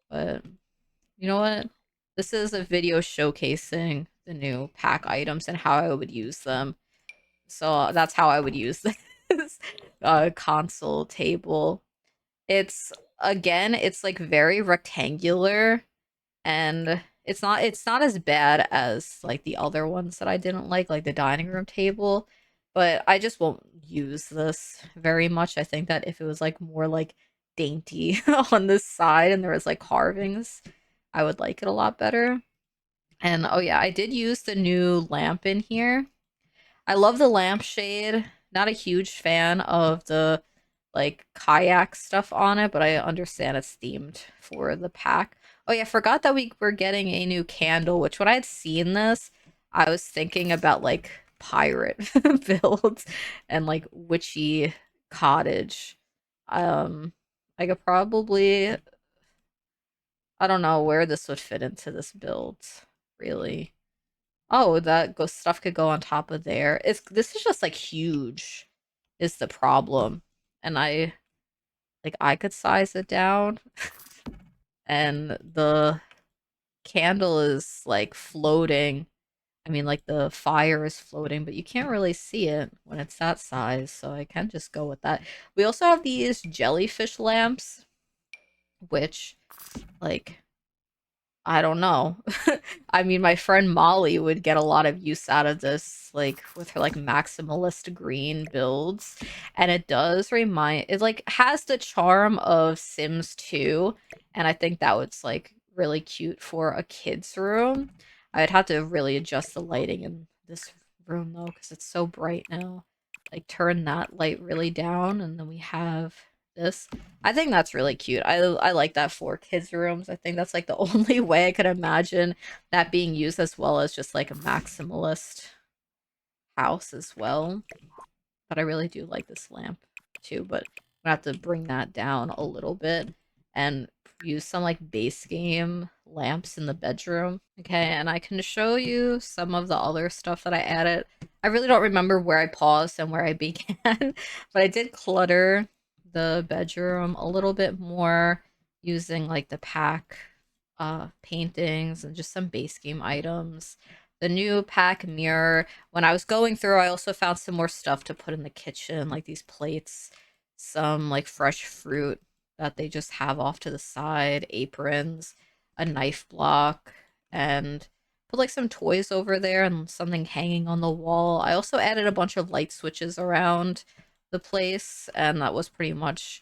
But you know what? This is a video showcasing the new pack items and how I would use them. So that's how I would use this console table. It's again, it's like very rectangular, and it's not as bad as like the other ones that I didn't like the dining room table, but I just won't use this very much. I think that if it was like more like dainty on this side and there was like carvings, I would like it a lot better. And oh yeah, I did use the new lamp in here. I love the lampshade. Not a huge fan of the like kayak stuff on it, but I understand it's themed for the pack. Oh yeah, I forgot that we were getting a new candle, which when I had seen this, I was thinking about like pirate builds and like witchy cottage. Um, I could probably, I don't know where this would fit into this build, really. Oh, stuff could go on top of there. This is just like huge is the problem. And I could size it down and the candle is like floating. I mean like the fire is floating, but you can't really see it when it's that size, so I can just go with that. We also have these jellyfish lamps, which like I don't know. I mean, my friend Molly would get a lot of use out of this, like with her like maximalist green builds, and it does remind it like has the charm of Sims 2, and I think that was like really cute for a kid's room. I'd have to really adjust the lighting in this room though, because it's so bright now. Like turn that light really down, and then we have this. I think that's really cute. I like that for kids' rooms. I think that's like the only way I could imagine that being used as well as just like a maximalist house as well. But I really do like this lamp too, but I'm gonna have to bring that down a little bit and use some like base game lamps in the bedroom. Okay, and I can show you some of the other stuff that I added. I really don't remember where I paused and where I began, but I did clutter the bedroom a little bit more using like the pack paintings and just some base game items. The new pack mirror. When I was going through, I also found some more stuff to put in the kitchen, like these plates, some like fresh fruit that they just have off to the side, aprons, a knife block, and put like some toys over there and something hanging on the wall. I also added a bunch of light switches around the place, and that was pretty much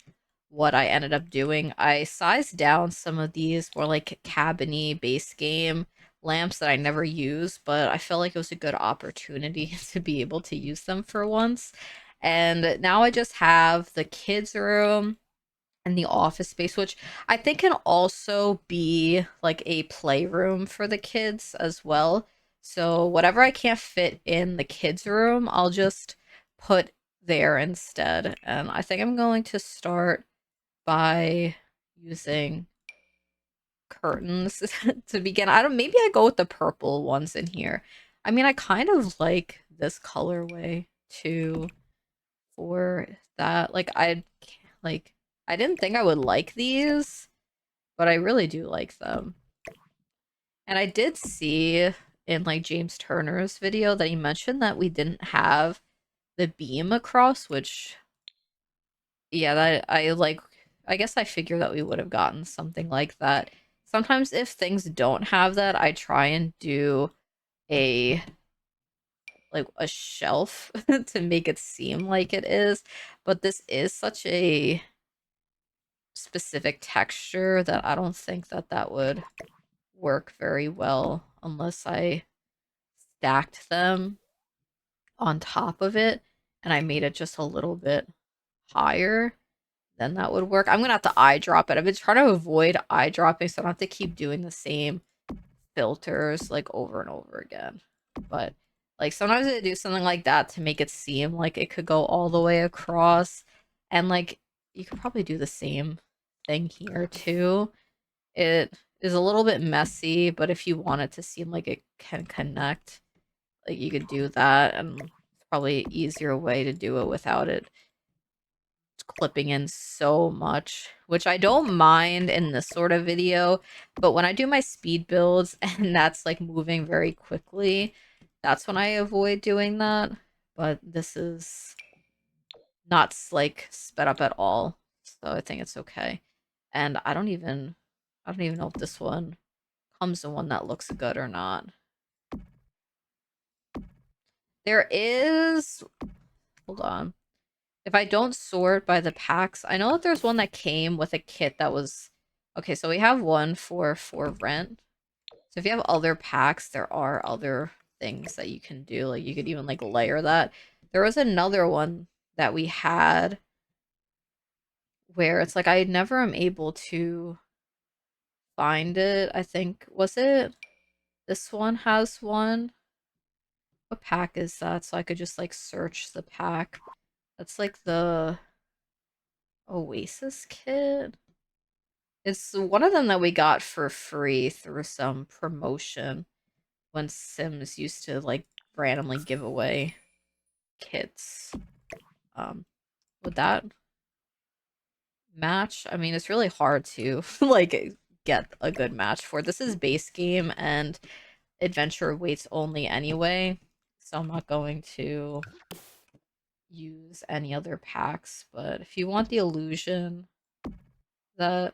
what I ended up doing. I sized down some of these more like cabiny base game lamps that I never use, but I felt like it was a good opportunity to be able to use them for once. And now I just have the kids' room and the office space, which I think can also be like a playroom for the kids as well. So whatever I can't fit in the kids' room, I'll just put there instead. And I think I'm going to start by using curtains to begin. I don't maybe I go with the purple ones in here. I mean, I kind of like this colorway too for that. Like I didn't think I would like these, but I really do like them. And I did see in like James Turner's video that he mentioned that we didn't have the beam across, which yeah, that I like I guess I figured that we would have gotten something like that. Sometimes if things don't have that, I try and do a like a shelf to make it seem like it is, but this is such a specific texture that I don't think that that would work very well unless I stacked them on top of it and I made it just a little bit higher. Then that would work. I'm gonna have to eye drop it. I've been trying to avoid eye dropping, so I don't have to keep doing the same filters like over and over again. But like sometimes I do something like that to make it seem like it could go all the way across. And like you could probably do the same thing here too. It is a little bit messy, but if you want it to seem like it can connect, like you could do that, and it's probably an easier way to do it without it clipping in so much, which I don't mind in this sort of video, but when I do my speed builds and that's like moving very quickly, that's when I avoid doing that. But this is not like sped up at all, so I think it's okay. And I don't even know if this one comes in one that looks good or not. There is, hold on. If I don't sort by the packs, I know that there's one that came with a kit that was okay. So we have one for rent. So if you have other packs, there are other things that you can do. Like you could even like layer that. There was another one that we had where it's like I never am able to find it. I think was it this one has one. What pack is that? So I could just like search the pack. That's like the Oasis kit. It's one of them that we got for free through some promotion when Sims used to like randomly give away kits. Um, would that match? I mean, it's really hard to like get a good match for. This is base game and adventure waits only anyway, so I'm not going to use any other packs. But if you want the illusion that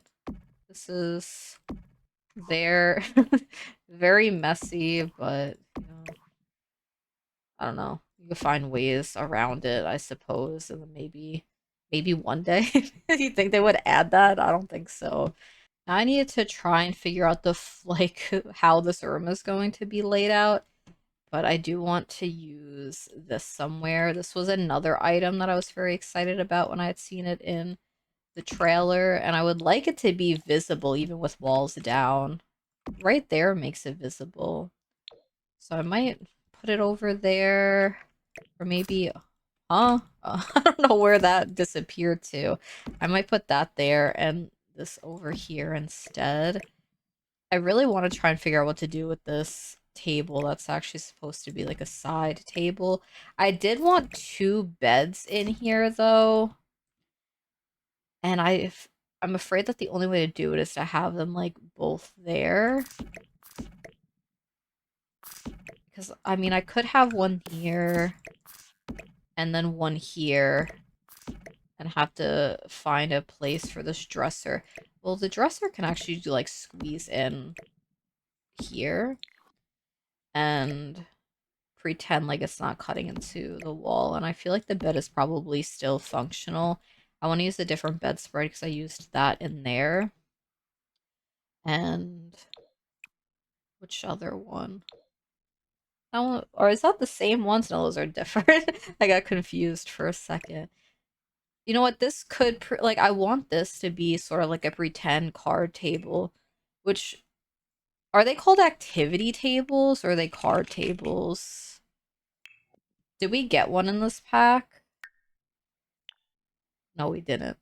this is They're very messy, but I don't know. You can find ways around it, I suppose, and then maybe one day you think they would add that? I don't think so. Now I need to try and figure out like how this room is going to be laid out, but I do want to use this somewhere. This was another item that I was very excited about when I had seen it in the trailer, and I would like it to be visible even with walls down. Right there makes it visible. So I might put it over there, or maybe, I don't know where that disappeared to. I might put that there and this over here instead. I really want to try and figure out what to do with this table that's actually supposed to be like a side table. I did want two beds in here though, and I'm afraid that the only way to do it is to have them like both there. Because I mean, I could have one here and then one here and have to find a place for this dresser. Well, the dresser can actually do like squeeze in here and pretend like it's not cutting into the wall, and I feel like the bed is probably still functional. I want to use a different bedspread because I used that in there. And which other one? That one, or is that the same ones? No, those are different. I got confused for a second. You know what? This could like I want this to be sort of like a pretend card table, which are they called activity tables or are they card tables? Did we get one in this pack? No, we didn't.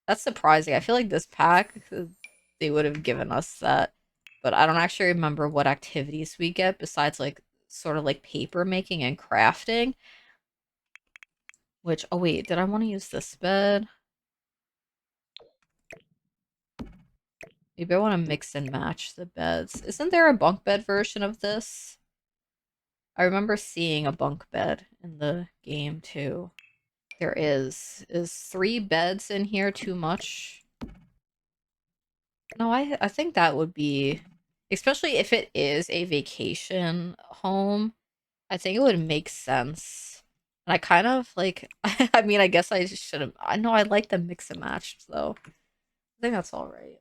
That's surprising. I feel like this pack, they would have given us that. But I don't actually remember what activities we get besides like sort of like paper making and crafting. Which, oh wait, did I want to use this bed? Maybe I want to mix and match the beds. Isn't there a bunk bed version of this? I remember seeing a bunk bed in the game too. There is. Is 3 beds in here too much? No, I think that would be, especially if it is a vacation home, I think it would make sense. And I kind of like, I mean, I guess I should have, I know I like the mix and match though. I think that's all right.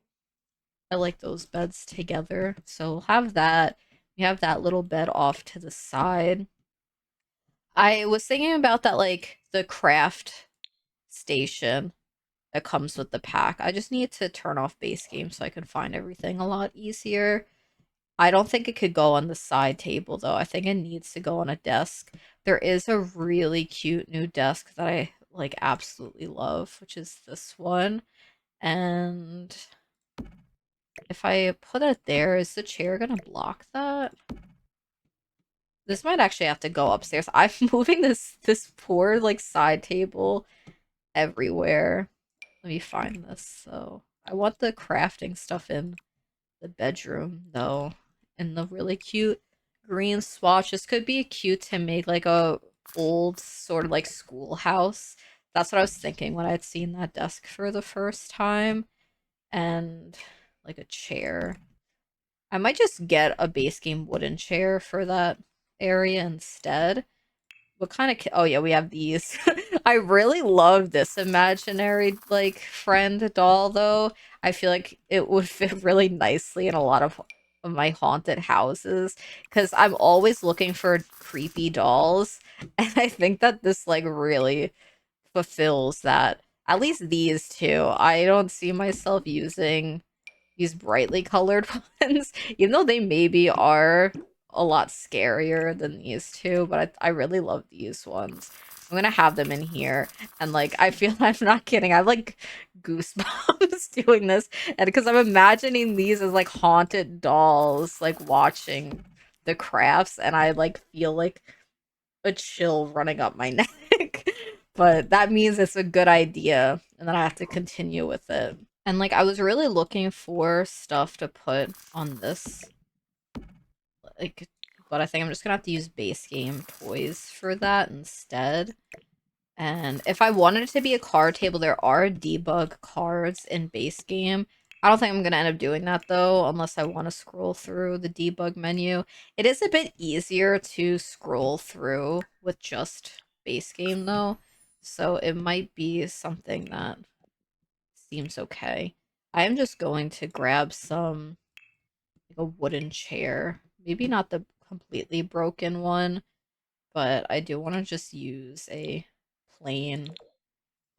I like those beds together. So we'll have that. We have that little bed off to the side. I was thinking about that, like the craft station that comes with the pack. I just need to turn off base game so I can find everything a lot easier. I don't think it could go on the side table though. I think it needs to go on a desk. There is a really cute new desk that I like absolutely love, which is this one. And if I put it there, is the chair gonna block that? This might actually have to go upstairs. I'm moving this poor like side table everywhere. Let me find this. So I want the crafting stuff in the bedroom though, in the really cute green swatch. This could be cute to make like a old sort of like schoolhouse. That's what I was thinking when I'd seen that desk for the first time. And like a chair. I might just get a base game wooden chair for that area instead. What kind of oh yeah, we have these. I really love this imaginary like friend doll though. I feel like it would fit really nicely in a lot of my haunted houses because I'm always looking for creepy dolls, and I think that this like really fulfills that. At least these two. I don't see myself using these brightly colored ones, even though they maybe are a lot scarier than these two, but I really love these ones. I'm gonna have them in here, and like I feel I'm not kidding. I have like goosebumps doing this, and because I'm imagining these as like haunted dolls, like watching the crafts, and I like feel like a chill running up my neck. But that means it's a good idea, and then I have to continue with it. And like I was really looking for stuff to put on this, like, but I think I'm just gonna have to use base game toys for that instead. And if I wanted it to be a card table, there are debug cards in base game. I don't think I'm gonna end up doing that though, unless I want to scroll through the debug menu. It is a bit easier to scroll through with just base game though, so it might be something that seems okay. I am just going to grab some like a wooden chair. Maybe not the completely broken one, but I do want to just use a plain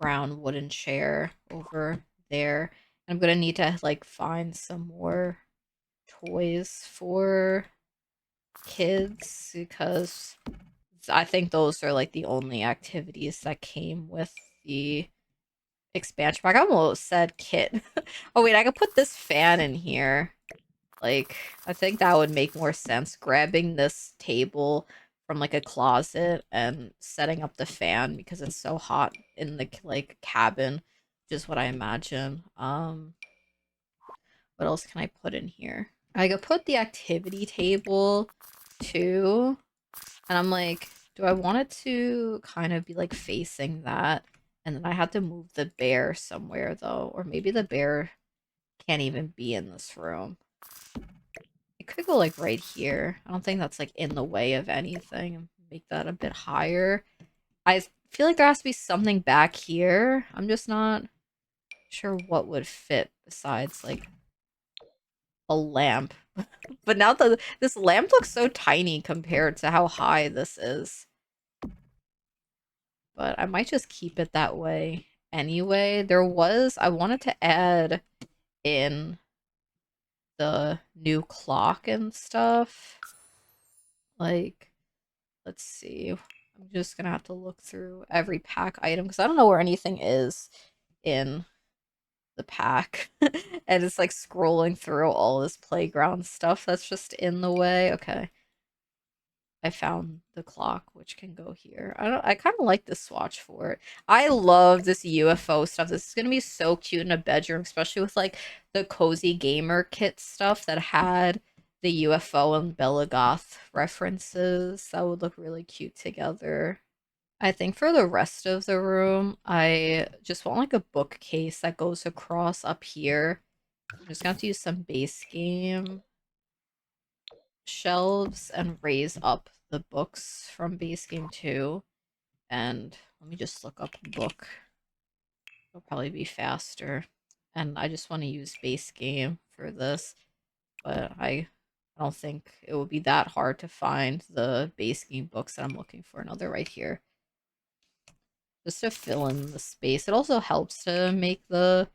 brown wooden chair over there. I'm gonna need to like find some more toys for kids because I think those are like the only activities that came with the expansion pack. I almost said kit. Oh wait, I could put this fan in here. Like, I think that would make more sense. Grabbing this table from like a closet and setting up the fan because it's so hot in the like cabin, which is what I imagine. What else can I put in here? I could put the activity table too. And I'm like, do I want it to kind of be like facing that? And then I have to move the bear somewhere though. Or maybe the bear can't even be in this room. It could go like right here. I don't think that's like in the way of anything. Make that a bit higher. I feel like there has to be something back here. I'm just not sure what would fit besides like a lamp. But now this lamp looks so tiny compared to how high this is. But I might just keep it that way anyway. I wanted to add in the new clock and stuff. Like, let's see. I'm just gonna have to look through every pack item because I don't know where anything is in the pack. And it's like scrolling through all this playground stuff that's just in the way. Okay. I found the clock, which can go here. I kind of like this swatch for it. I love this UFO stuff. This is gonna be so cute in a bedroom, especially with like the cozy gamer kit stuff that had the UFO and Bella Goth references. That would look really cute together. I think for the rest of the room, I just want like a bookcase that goes across up here. I'm just gonna have to use some base game shelves and raise up the books from base game 2. And let me just look up a book. It'll probably be faster. And I just want to use base game for this, but I don't think it will be that hard to find the base game books that I'm looking for. Now they're right here. Just to fill in the space. It also helps to make the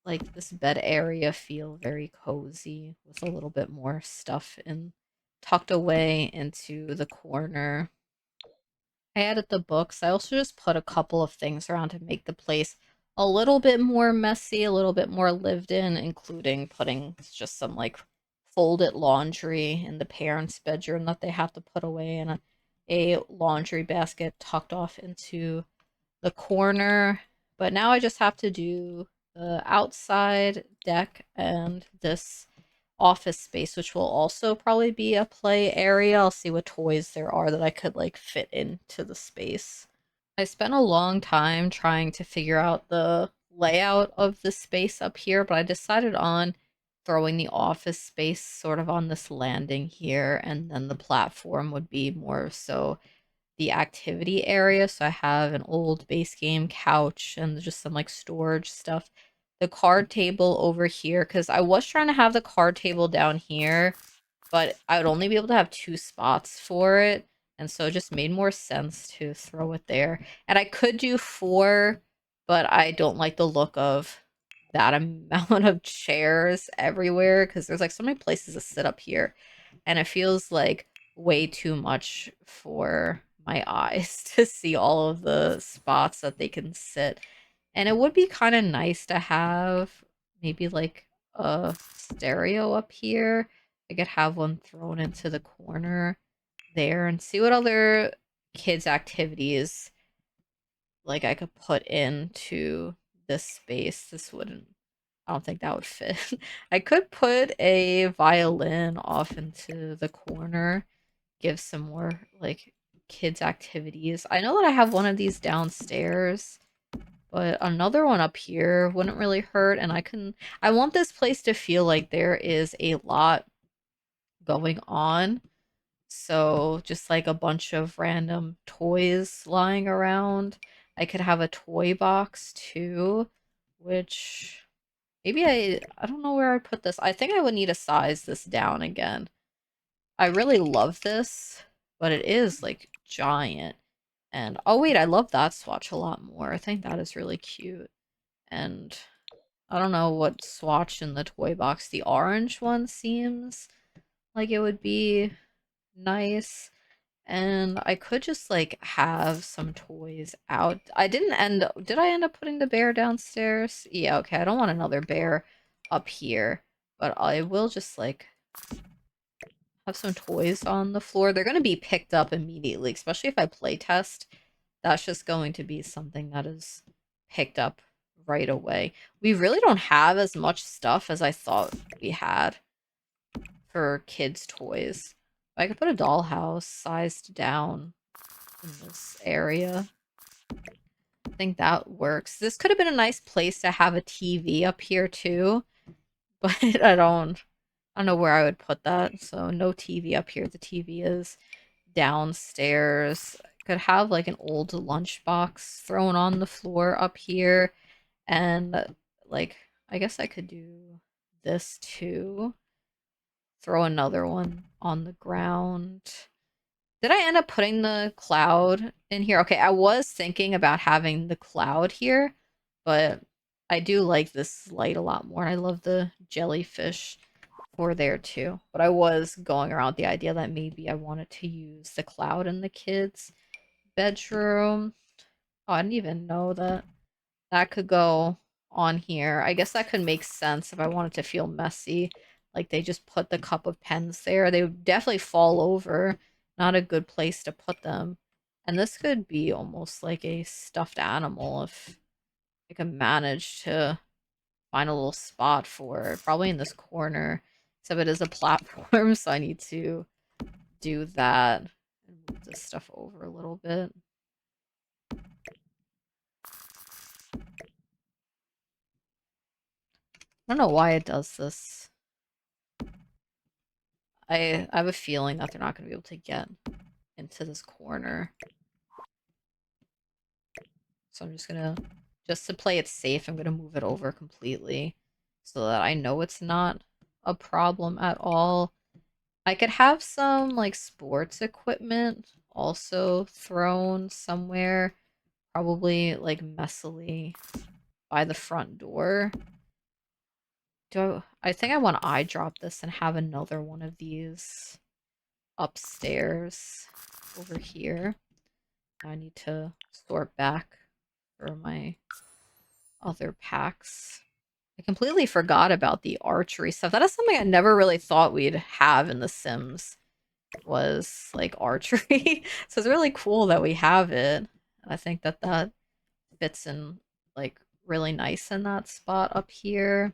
like this bed area feel very cozy with a little bit more stuff in tucked away into the corner. I added the books. I also just put a couple of things around to make the place a little bit more messy, a little bit more lived in, including putting just some like folded laundry in the parents' bedroom that they have to put away in a laundry basket tucked off into the corner. But now I just have to do the outside deck and this office space, which will also probably be a play area. I'll see what toys there are that I could like fit into the space. I spent a long time trying to figure out the layout of the space up here, but I decided on throwing the office space sort of on this landing here, and then the platform would be more so the activity area. So I have an old base game couch and just some like storage stuff. The card table over here, because I was trying to have the card table down here, but I would only be able to have 2 spots for it. And so it just made more sense to throw it there. And I could do 4, but I don't like the look of that amount of chairs everywhere because there's like so many places to sit up here. And it feels like way too much for my eyes to see all of the spots that they can sit. And it would be kind of nice to have maybe like a stereo up here. I could have one thrown into the corner there and see what other kids' activities like I could put into this space. This wouldn't, I don't think that would fit. I could put a violin off into the corner, give some more like kids' activities. I know that I have one of these downstairs, but another one up here wouldn't really hurt. And I want this place to feel like there is a lot going on. So just like a bunch of random toys lying around. I could have a toy box too, which maybe I don't know where I'd put this. I think I would need to size this down again. I really love this, but it is like giant. And oh wait, I love that swatch a lot more. I think that is really cute. And I don't know what swatch in the toy box. The orange one seems like it would be nice. And I could just like have some toys out. Did I end up putting the bear downstairs? Yeah, okay. I don't want another bear up here, but I will just like have some toys on the floor. They're going to be picked up immediately, especially if I play test. That's just going to be something that is picked up right away. We really don't have as much stuff as I thought we had for kids' toys. I could put a dollhouse sized down in this area. I think that works. This could have been a nice place to have a TV up here too, but I don't know where I would put that. So no TV up here. The TV is downstairs. Could have like an old lunchbox thrown on the floor up here. And like I guess I could do this too. Throw another one on the ground. Did I end up putting the cloud in here? Okay, I was thinking about having the cloud here, but I do like this light a lot more. I love the jellyfish for there too. But I was going around with the idea that maybe I wanted to use the cloud in the kids' bedroom. Oh, I didn't even know that that could go on here. I guess that could make sense if I wanted to feel messy. Like they just put the cup of pens there. They would definitely fall over. Not a good place to put them. And this could be almost like a stuffed animal if I could manage to find a little spot for it. Probably in this corner. Except it is a platform, so I need to do that and move this stuff over a little bit. I don't know why it does this. I have a feeling that they're not going to be able to get into this corner. So I'm just going to, just to play it safe, I'm going to move it over completely so that I know it's not a problem at all. I could have some like sports equipment also thrown somewhere, probably like messily by the front door. I think I want to eye drop this and have another one of these upstairs over here. I need to sort back for my other packs. I completely forgot about the archery stuff. That is something I never really thought we'd have in The Sims, was like archery. So it's really cool that we have it. I think that that fits in like really nice in that spot up here.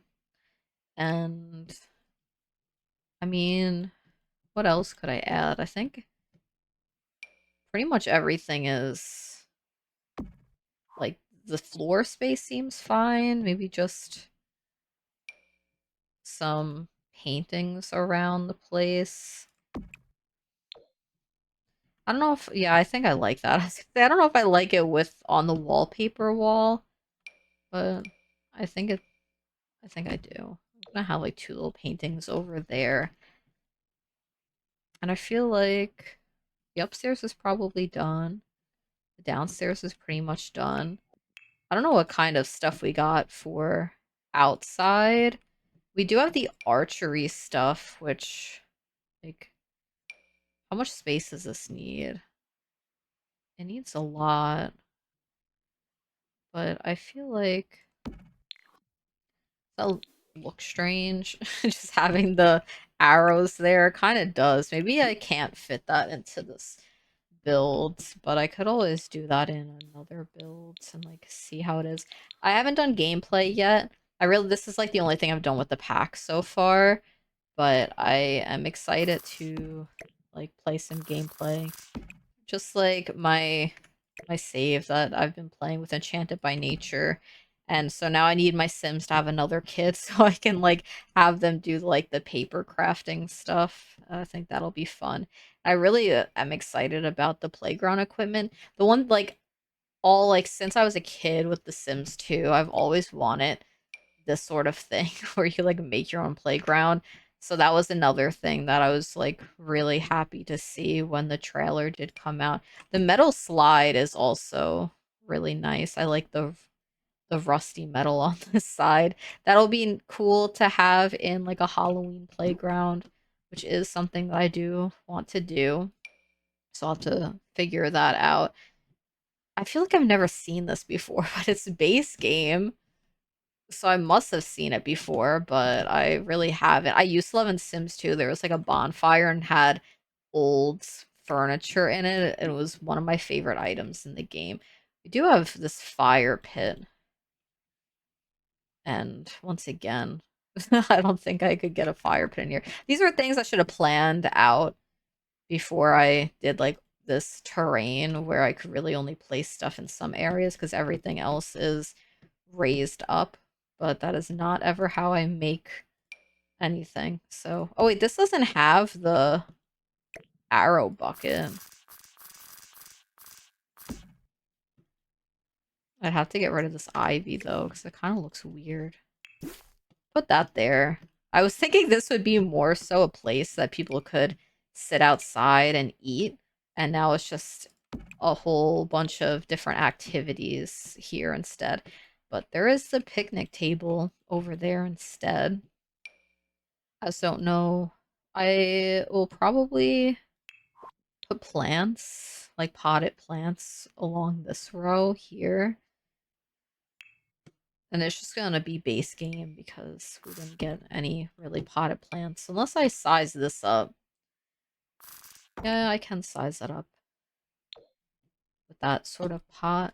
And I mean, what else could I add? I think pretty much everything is like the floor space seems fine. Maybe just some paintings around the place. I don't know if, yeah, I think I like that. I don't know if I like it with on the wallpaper wall, but I think it, I think I do. I'm gonna have like two little paintings over there. And I feel like the upstairs is probably done. The downstairs is pretty much done. I don't know what kind of stuff we got for outside. We do have the archery stuff, which, like, how much space does this need? It needs a lot, but I feel like that'll look strange. Just having the arrows there kind of does. Maybe I can't fit that into this build, but I could always do that in another build and like see how it is. I haven't done gameplay yet. This is like the only thing I've done with the pack so far, but I am excited to like play some gameplay. Just like my my save that I've been playing with Enchanted by Nature. And so now I need my Sims to have another kid so I can like have them do like the paper crafting stuff. I think that'll be fun. I really am excited about the playground equipment. The one like all like since I was a kid with The Sims 2, I've always wanted this sort of thing where you like make your own playground. So that was another thing that I was like really happy to see when the trailer did come out. The metal slide is also really nice. I like the rusty metal on the side. That'll be cool to have in like a Halloween playground, which is something that I do want to do. So I'll have to figure that out. I feel like I've never seen this before, but it's a base game. So I must have seen it before, but I really haven't. I used to love in Sims 2. There was like a bonfire and had old furniture in it. It was one of my favorite items in the game. We do have this fire pit. And once again, I don't think I could get a fire pit in here. These are things I should have planned out before I did like this terrain where I could really only place stuff in some areas because everything else is raised up. But that is not ever how I make anything. So, oh wait, this doesn't have the arrow bucket. I'd have to get rid of this ivy though, because it kind of looks weird. Put that there. I was thinking this would be more so a place that people could sit outside and eat, and now it's just a whole bunch of different activities here instead. But there is the picnic table over there instead. I just don't know. I will probably put plants, like potted plants, along this row here. And it's just gonna be base game because we didn't get any really potted plants. Unless I size this up. Yeah, I can size it up with that sort of pot.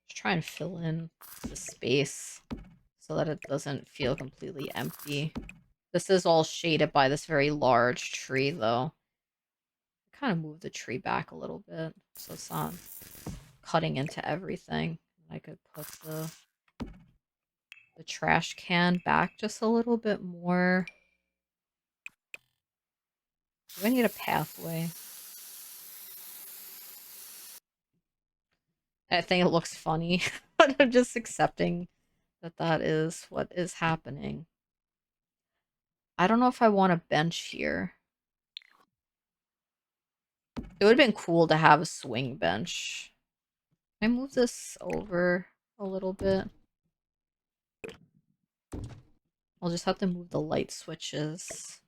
Just try and fill in the space so that it doesn't feel completely empty. This is all shaded by this very large tree, though. Kind of move the tree back a little bit so it's not cutting into everything. I could put the trash can back just a little bit more. Do I need a pathway? I think it looks funny, but I'm just accepting that that is what is happening. I don't know if I want a bench here. It would have been cool to have a swing bench. Can I move this over a little bit? I'll just have to move the light switches.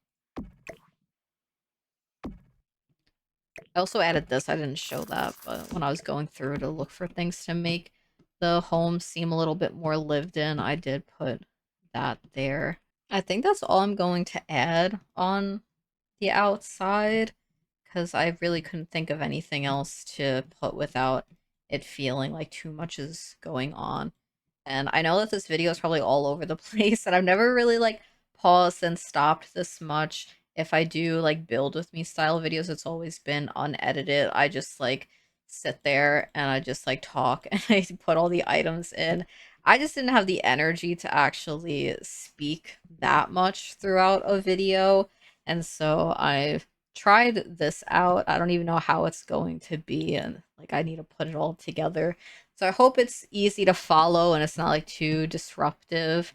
I also added this, I didn't show that, but when I was going through to look for things to make the home seem a little bit more lived in, I did put that there. I think that's all I'm going to add on the outside because I really couldn't think of anything else to put without it feeling like too much is going on. And I know that this video is probably all over the place, and I've never really like paused and stopped this much. If I do like build with me style videos, it's always been unedited. I just like sit there and I just like talk and I put all the items in. I just didn't have the energy to actually speak that much throughout a video. And so I tried this out. I don't even know how it's going to be, and like I need to put it all together. So I hope it's easy to follow and it's not like too disruptive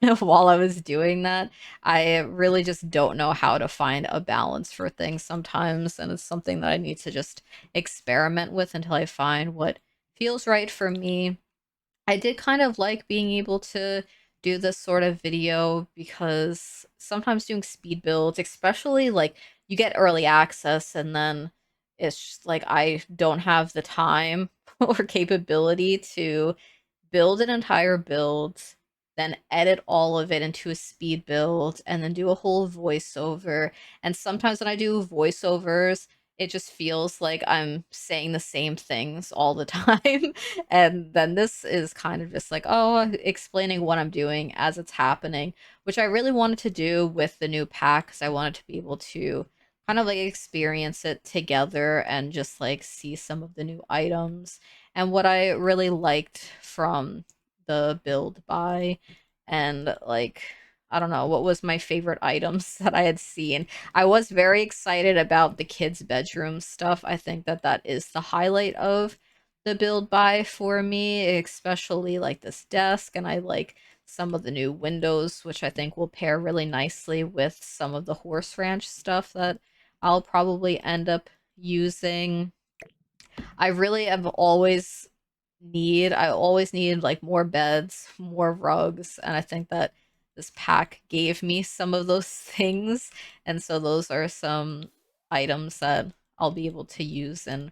while I was doing that. I really just don't know how to find a balance for things sometimes, and it's something that I need to just experiment with until I find what feels right for me. I did kind of like being able to do this sort of video because sometimes doing speed builds, especially like you get early access and then it's just like I don't have the time or capability to build an entire build, then edit all of it into a speed build, and then do a whole voiceover. And sometimes when I do voiceovers, it just feels like I'm saying the same things all the time. And then this is kind of just like, oh, explaining what I'm doing as it's happening, which I really wanted to do with the new pack because I wanted to be able to kind of like experience it together and just like see some of the new items. And what I really liked from the build buy and like I don't know, what was my favorite items that I had seen. I was very excited about the kids' bedroom stuff. I think that that is the highlight of the build buy for me, especially like this desk, and I like some of the new windows, which I think will pair really nicely with some of the horse ranch stuff that I'll probably end up using. I really have I always need like more beds, more rugs, and I think that this pack gave me some of those things. And so those are some items that I'll be able to use in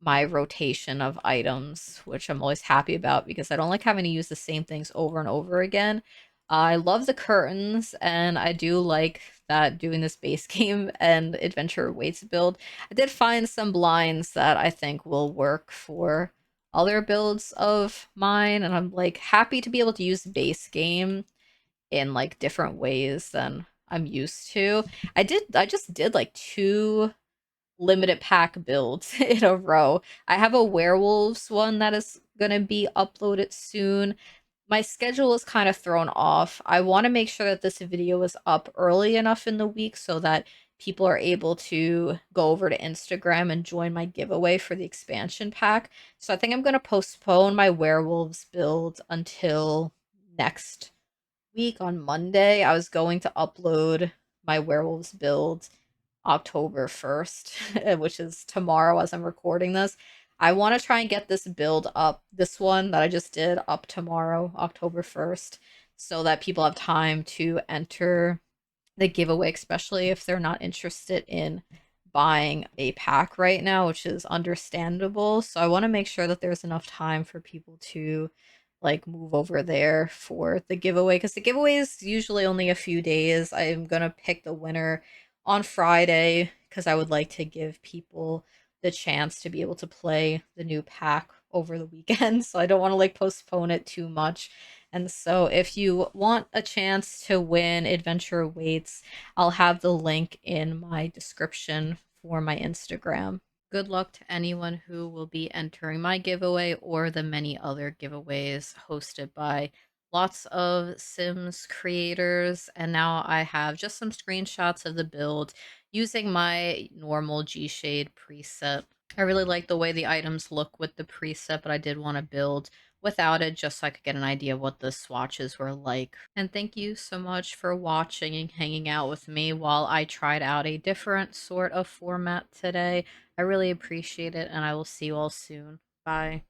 my rotation of items, which I'm always happy about because I don't like having to use the same things over and over again. I love the curtains, and I do like that doing this base game and adventure weights build. I did find some blinds that I think will work for other builds of mine, and I'm like happy to be able to use the base game in like different ways than I'm used to. I just did like two limited pack builds in a row. I have a werewolves one that is going to be uploaded soon. My schedule is kind of thrown off. I want to make sure that this video is up early enough in the week so that people are able to go over to Instagram and join my giveaway for the expansion pack. So I think I'm going to postpone my werewolves build until next week on Monday. I was going to upload my werewolves build October 1st, which is tomorrow as I'm recording this. I want to try and get this build up, this one that I just did, up tomorrow, October 1st, so that people have time to enter the giveaway, especially if they're not interested in buying a pack right now, which is understandable. So I want to make sure that there's enough time for people to like move over there for the giveaway because the giveaway is usually only a few days. I'm gonna pick the winner on Friday because I would like to give people the chance to be able to play the new pack over the weekend. So I don't want to like postpone it too much. And so if you want a chance to win Adventure Awaits, I'll have the link in my description for my Instagram. Good luck to anyone who will be entering my giveaway or the many other giveaways hosted by lots of Sims creators. And now I have just some screenshots of the build using my normal G-Shade preset. I really like the way the items look with the preset, but I did want to build without it just so I could get an idea of what the swatches were like. And thank you so much for watching and hanging out with me while I tried out a different sort of format today. I really appreciate it, and I will see you all soon. Bye.